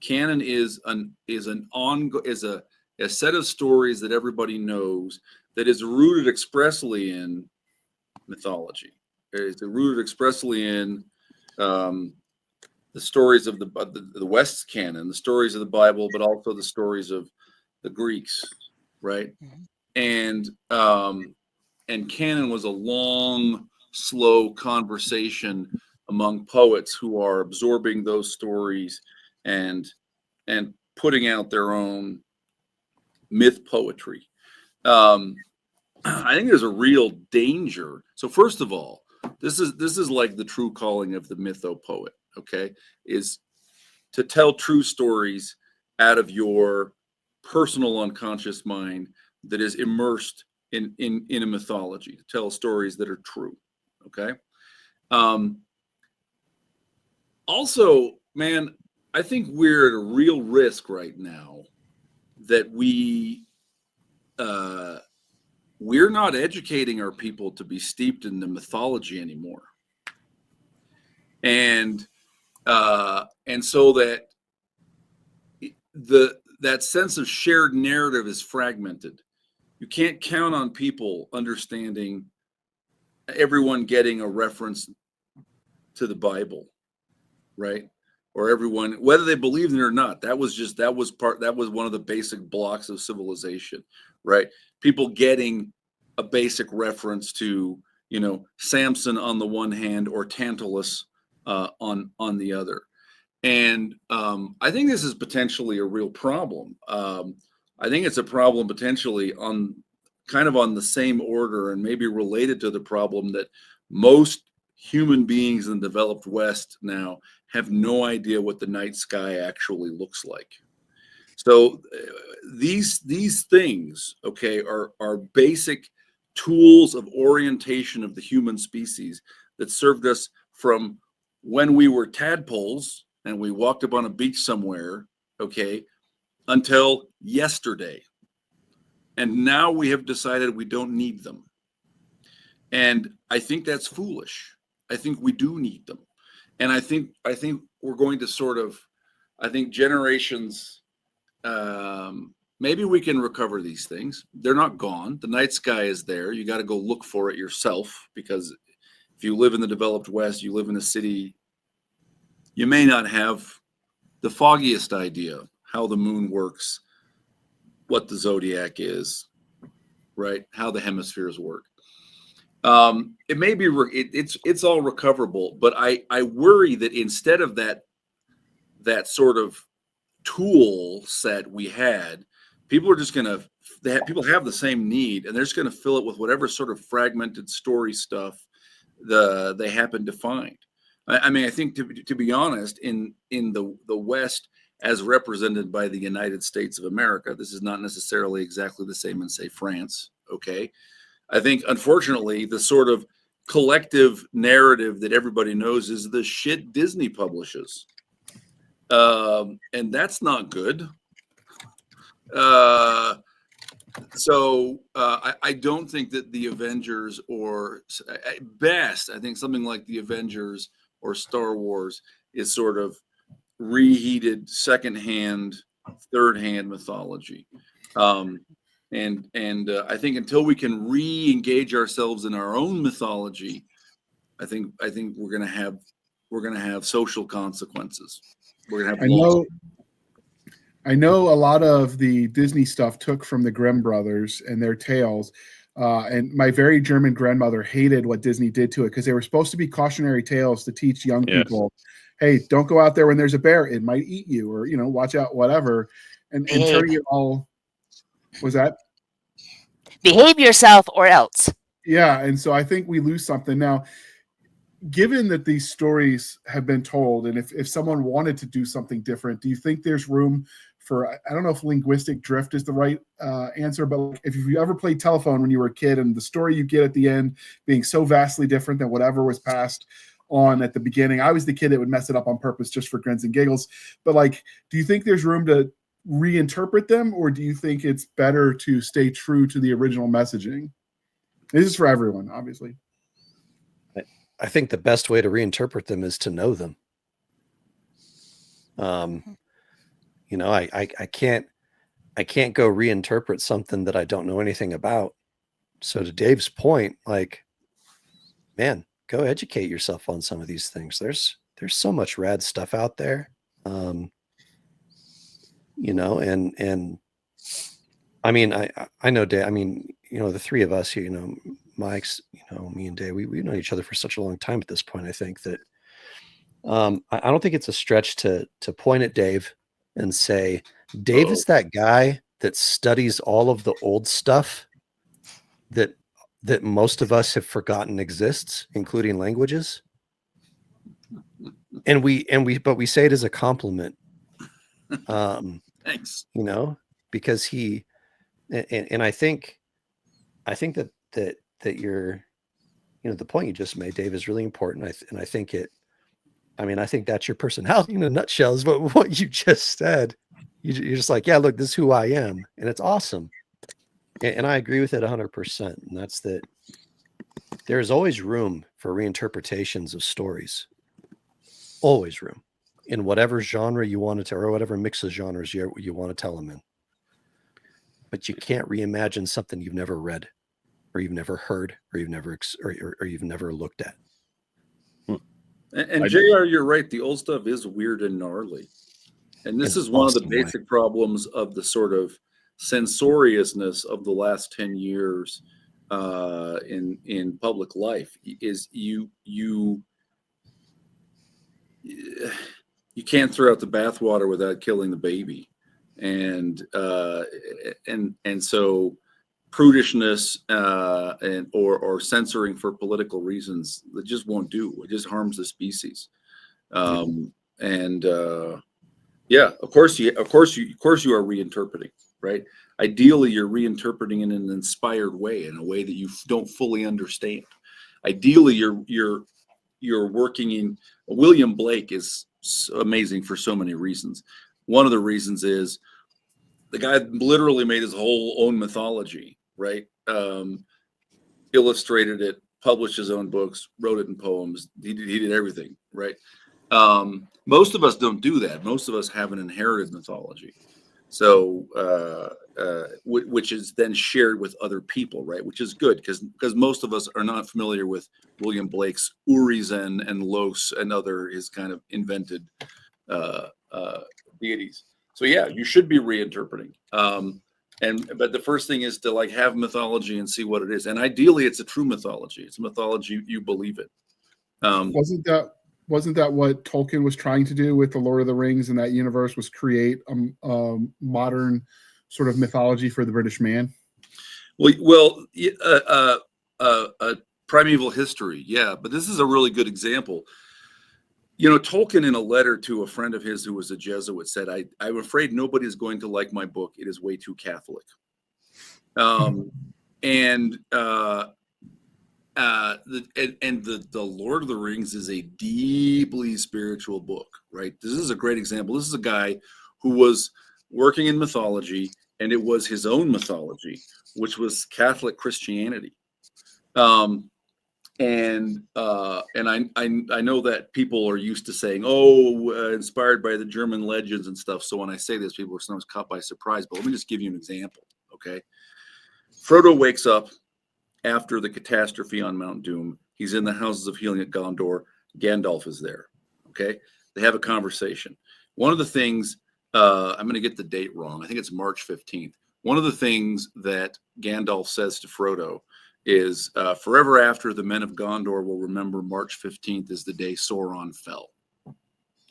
Canon is a set of stories that everybody knows, that is rooted expressly in mythology. It's rooted expressly in the stories of the West's canon, the stories of the Bible, but also the stories of the Greeks, right? Mm-hmm. And canon was a long, slow conversation among poets who are absorbing those stories and putting out their own myth poetry. I think there's a real danger. So first of all, this is like the true calling of the mythopoet, okay, is to tell true stories out of your personal unconscious mind that is immersed in a mythology, to tell stories that are true, okay? Also, man, I think we're at a real risk right now that we're not educating our people to be steeped in the mythology anymore, and so that that sense of shared narrative is fragmented. You can't count on people understanding, everyone getting a reference to the Bible, right? Or everyone, whether they believed in it or not, that was one of the basic blocks of civilization, right? People getting a basic reference to, Samson on the one hand, or Tantalus on the other. And I think this is potentially a real problem. I think it's a problem potentially on the same order, and maybe related to the problem that most human beings in the developed West now have no idea what the night sky actually looks like. So these things, okay, are basic tools of orientation of the human species that served us from when we were tadpoles and we walked up on a beach somewhere, okay, until yesterday. And now we have decided we don't need them. And I think that's foolish. I think we do need them. And I think we're going to I think generations, maybe we can recover these things. They're not gone. The night sky is there. You got to go look for it yourself, because if you live in the developed West, you live in a city, you may not have the foggiest idea how the moon works, what the zodiac is, right? How the hemispheres work. It may be, it's all recoverable, but I worry that instead of that sort of tool set we had, people are just gonna people have the same need, and they're just gonna fill it with whatever sort of fragmented story stuff they happen to find. I mean, I think to be honest, in the West, as represented by the United States of America, this is not necessarily exactly the same in, say, France. Okay, I think unfortunately the sort of collective narrative that everybody knows is the shit Disney publishes, and that's not good. So I don't think that the Avengers, or at best, I think something like the Avengers or Star Wars is sort of reheated secondhand, third-hand mythology. And I think until we can re-engage ourselves in our own mythology, I think we're gonna have social consequences. We're gonna have I know a lot of the Disney stuff took from the Grimm brothers and their tales. And my very German grandmother hated what Disney did to it because they were supposed to be cautionary tales to teach young people, hey, don't go out there when there's a bear. It might eat you, or, watch out, whatever. And turning it all, was that? Behave yourself or else. Yeah. And so I think we lose something. Now, given that these stories have been told, and if someone wanted to do something different, do you think there's room for, I don't know if linguistic drift is the right answer, but if you ever played telephone when you were a kid and the story you get at the end being so vastly different than whatever was passed on at the beginning, I was the kid that would mess it up on purpose just for grins and giggles. But do you think there's room to reinterpret them, or do you think it's better to stay true to the original messaging? This is for everyone, obviously. I think the best way to reinterpret them is to know them. I can't go reinterpret something that I don't know anything about. So to Dave's point, man, go educate yourself on some of these things. There's so much rad stuff out there. And I mean, I know Dave, I mean, the three of us here, Mike's, me and Dave, we've known each other for such a long time at this point. I think that I don't think it's a stretch to point at Dave and say, Dave is that guy that studies all of the old stuff that most of us have forgotten exists, including languages. And we say it as a compliment. Thanks. Because he, and I think that you're, the point you just made, Dave, is really important. I think that's your personality in a nutshell, is what you just said. You're just like, yeah, look, this is who I am. And it's awesome. And I agree with it 100%. And that's that there is always room for reinterpretations of stories. Always room in whatever genre you want to tell, or whatever mix of genres you want to tell them in. But you can't reimagine something you've never read, or you've never heard, or you've never or you've never looked at. And JR, you're right. The old stuff is weird and gnarly. And this is one of the basic problems of the sort of censoriousness of the last 10 years in public life, is you can't throw out the bathwater without killing the baby. And so prudishness or censoring for political reasons, that just won't do. It just harms the species. Yeah, of course you are reinterpreting, right? Ideally, you're reinterpreting in an inspired way, in a way that you don't fully understand. Ideally, you're working in. William Blake is amazing for so many reasons. One of the reasons is the guy literally made his whole own mythology, right? Illustrated it, published his own books, wrote it in poems. He did everything, right? Most of us don't do that. Most of us have an inherited mythology, so which is then shared with other people, right? Which is good, because most of us are not familiar with William Blake's Urizen and Los and his kind of invented deities. So yeah, you should be reinterpreting. But the first thing is to have mythology and see what it is. And ideally, it's a true mythology. It's a mythology you believe it. Wasn't that what Tolkien was trying to do with the Lord of the Rings and that universe, was create a modern sort of mythology for the British man? Well, primeval history, yeah, but this is a really good example. Tolkien, in a letter to a friend of his who was a Jesuit, said, I'm afraid nobody is going to like my book. It is way too Catholic. And the Lord of the Rings is a deeply spiritual book, right? This is a great example. This is a guy who was working in mythology, and it was his own mythology, which was Catholic Christianity. And I know that people are used to saying, inspired by the German legends and stuff. So when I say this, people are sometimes caught by surprise. But let me just give you an example, okay? Frodo wakes up after the catastrophe on Mount Doom. He's in the Houses of Healing at Gondor. Gandalf is there, okay? They have a conversation. One of the things, I'm going to get the date wrong. I think it's March 15th. One of the things that Gandalf says to Frodo is, forever after, the men of Gondor will remember March 15th is the day Sauron fell.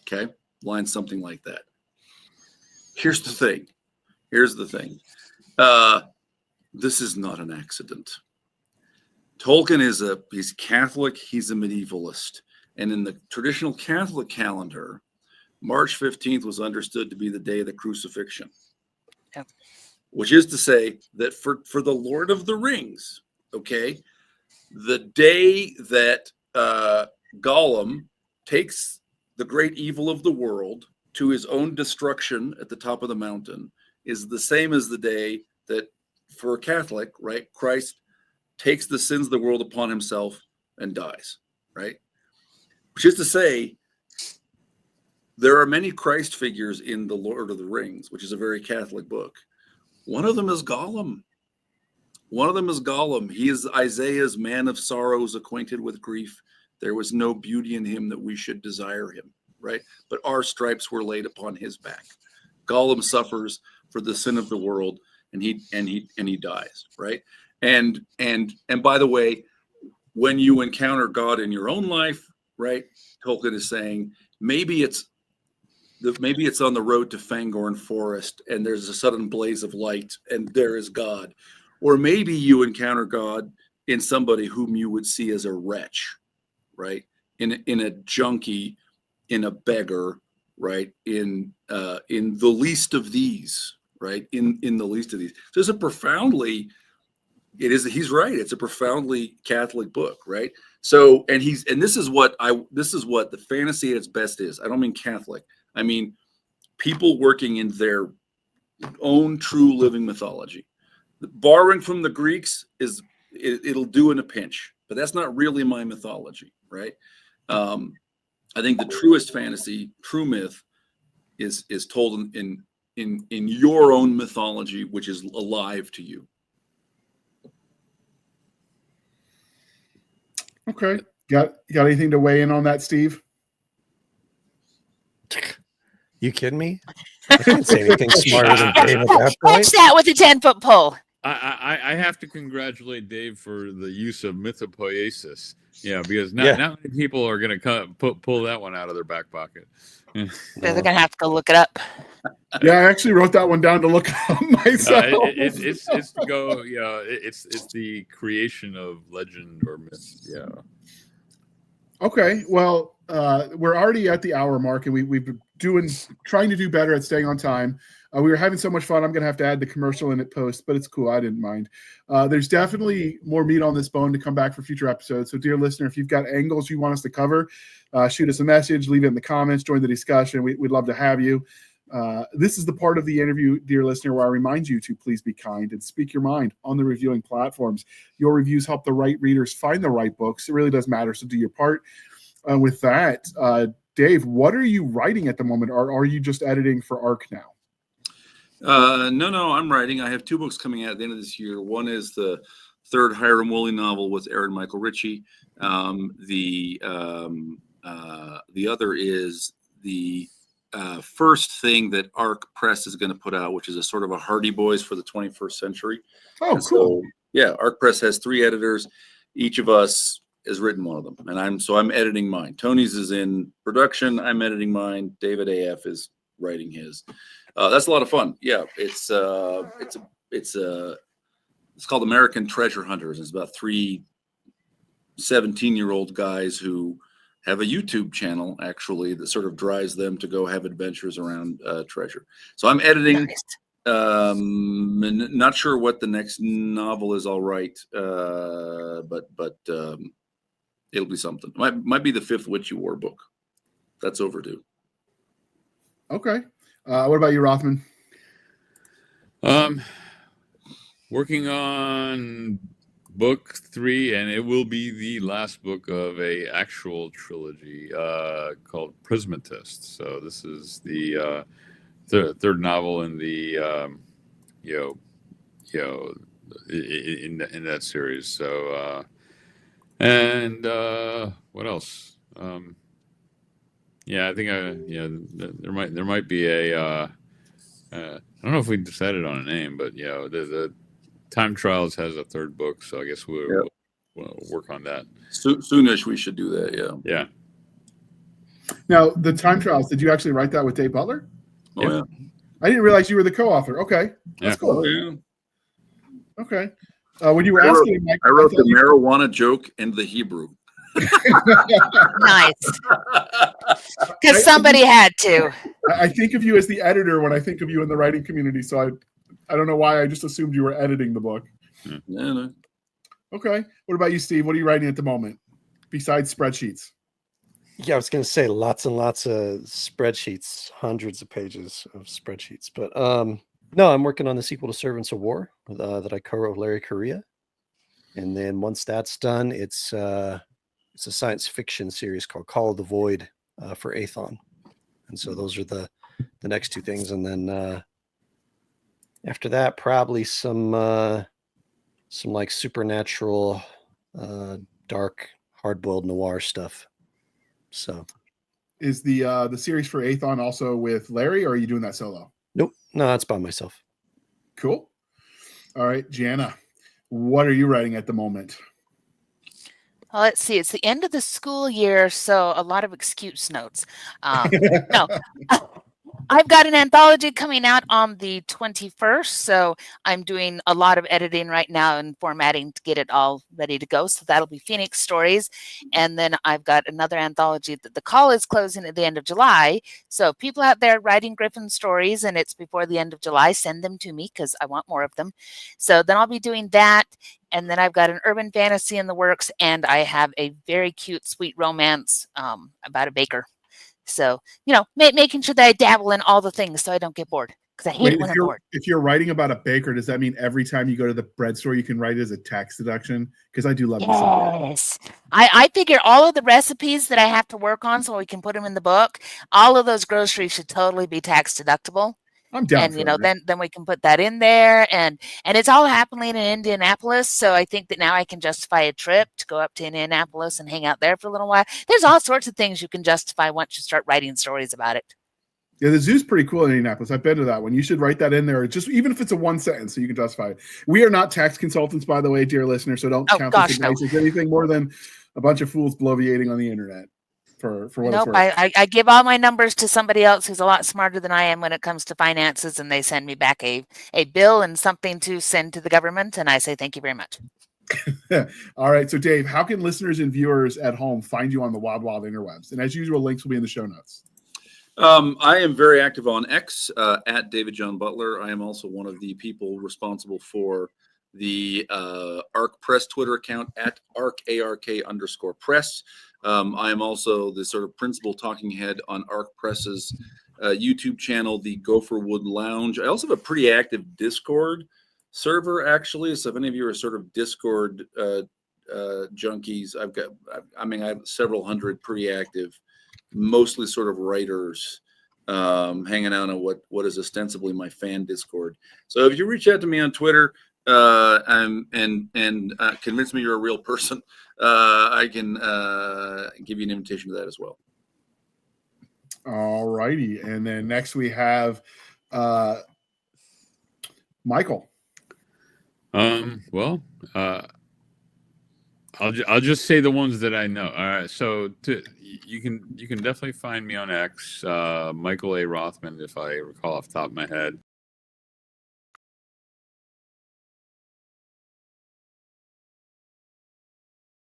Okay? Line something like that. Here's the thing. This is not an accident. Tolkien he's Catholic, he's a medievalist. And in the traditional Catholic calendar, March 15th was understood to be the day of the crucifixion. Yep. Which is to say that for the Lord of the Rings, okay, the day that Gollum takes the great evil of the world to his own destruction at the top of the mountain is the same as the day that, for a Catholic, right, Christ takes the sins of the world upon himself and dies, right? Which is to say, there are many Christ figures in the Lord of the Rings, which is a very Catholic book. One of them is Gollum. He is Isaiah's man of sorrows, acquainted with grief. There was no beauty in him that we should desire him, right? But our stripes were laid upon his back. Gollum suffers for the sin of the world, and he dies, right? And by the way, when you encounter God in your own life, right? Tolkien is saying maybe it's on the road to Fangorn Forest, and there's a sudden blaze of light, and there is God. Or maybe you encounter God in somebody whom you would see as a wretch, right? In a junkie, in a beggar, right? In the least of these, right? In the least of these. So he's right. It's a profoundly Catholic book, right? So, and this is what the fantasy at its best is. I don't mean Catholic. I mean people working in their own true living mythology. Borrowing from the Greeks it'll do in a pinch, but that's not really my mythology, right? I think the truest fantasy, true myth, is told in your own mythology, which is alive to you. Okay. Got anything to weigh in on that, Steve? You kidding me? I can't say anything smarter than Dave at that point. Catch that with a 10-foot pole. I have to congratulate Dave for the use of mythopoiesis. Yeah, because not many people are going to pull that one out of their back pocket. They're going to have to go look it up. Yeah, I actually wrote that one down to look up myself. It's to go. Yeah, it's the creation of legend or myth. Yeah. Okay, well, we're already at the hour mark, and we've been trying to do better at staying on time. We were having so much fun. I'm going to have to add the commercial in at post, but it's cool. I didn't mind. There's definitely more meat on this bone to come back for future episodes. So, dear listener, if you've got angles you want us to cover, shoot us a message, leave it in the comments, join the discussion. We'd love to have you. This is the part of the interview, dear listener, where I remind you to please be kind and speak your mind on the reviewing platforms. Your reviews help the right readers find the right books. It really does matter, so do your part. With that, Dave, what are you writing at the moment? Or are you just editing for ARC now? No, I'm writing. I have 2 books coming out at the end of this year. One is the 3rd Hiram Woolley novel with Aaron Michael Ritchie. The other is the first thing that ARC Press is going to put out, which is a sort of a Hardy Boys for the 21st century. Oh, and cool. So, yeah, ARC Press has 3 editors. Each of us has written one of them, and I'm editing mine. Tony's is in production. I'm editing mine. David AF is writing his. That's a lot of fun. Yeah, it's called American Treasure Hunters. It's about 3 17-year-old guys who have a YouTube channel actually that sort of drives them to go have adventures around treasure. So I'm editing. Nice. Not sure what the next novel is. All right, but it'll be something. Might be the 5th Witch You Wore book. That's overdue. Okay. What about you, Rothman? Working on book 3, and it will be the last book of a actual trilogy called Prismatist. So this is the third novel in the in that series. So what else? I think there might be a I don't know if we decided on a name, but the Time Trials has a 3rd book, so I guess we'll work on that. Soonish we should do that. Yeah. Yeah. Now, the Time Trials, did you actually write that with Dave Butler? Oh yeah. I didn't realize you were the co-author. Okay. That's cool. Oh, yeah. Okay. When you were asking, Mike, I wrote the marijuana joke and the Hebrew. Nice. Because somebody had to. I think of you as the editor when I think of you in the writing community. So I don't know why I just assumed you were editing the book. Yeah, no. Okay. What about you, Steve? What are you writing at the moment besides spreadsheets? Yeah, I was going to say lots and lots of spreadsheets, hundreds of pages of spreadsheets. But no, I'm working on the sequel to Servants of War that I co-wrote with Larry Correa. And then once that's done, it's a science fiction series called Call of the Void for Aethon. And so those are the next 2 things. And then after that, probably some like supernatural, dark, hard-boiled noir stuff. So, is the series for Aethon also with Larry, or are you doing that solo? Nope, no, it's by myself. Cool. All right, Jana, what are you writing at the moment? Well, let's see. It's the end of the school year, so a lot of excuse notes. No, I've got an anthology coming out on the 21st, so I'm doing a lot of editing right now and formatting to get it all ready to go. So that'll be Phoenix Stories. And then I've got another anthology that the call is closing at the end of July. So people out there writing Griffin stories and it's before the end of July, send them to me because I want more of them. So then I'll be doing that. And then I've got an urban fantasy in the works, and I have a very cute, sweet romance about a baker. So, making sure that I dabble in all the things so I don't get bored, because I hate it when I'm bored. If you're writing about a baker, does that mean every time you go to the bread store, you can write it as a tax deduction? Because I do love this. Yes. I figure all of the recipes that I have to work on so we can put them in the book, all of those groceries should totally be tax deductible. I'm down. And then we can put that in there, and it's all happening in Indianapolis. So I think that now I can justify a trip to go up to Indianapolis and hang out there for a little while. There's all sorts of things you can justify once you start writing stories about it. Yeah, the zoo's pretty cool in Indianapolis. I've been to that one. You should write that in there, just even if it's a 1 sentence, so you can justify it. We are not tax consultants, by the way, dear listener, so don't count this advice as anything more than a bunch of fools bloviating on the internet. For what it's worth. I give all my numbers to somebody else who's a lot smarter than I am when it comes to finances, and they send me back a bill and something to send to the government, and I say thank you very much. All right, so Dave, how can listeners and viewers at home find you on the wild interwebs? And as usual, links will be in the show notes. I am very active on X at David John Butler. I am also one of the people responsible for the ARC Press Twitter account at ARK_press. I am also the sort of principal talking head on ARC Press's YouTube channel, the Gopherwood Lounge. I also have a pretty active Discord server, actually. So if any of you are sort of Discord junkies, I have several hundred pretty active, mostly sort of writers hanging out on what is ostensibly my fan Discord. So if you reach out to me on Twitter and convince me you're a real person, I can give you an invitation to that as well. All righty. And then next we have Michael. I I'll just say the ones that I know. All right, so you can definitely find me on X, Michael A. Rothman, if I recall off the top of my head.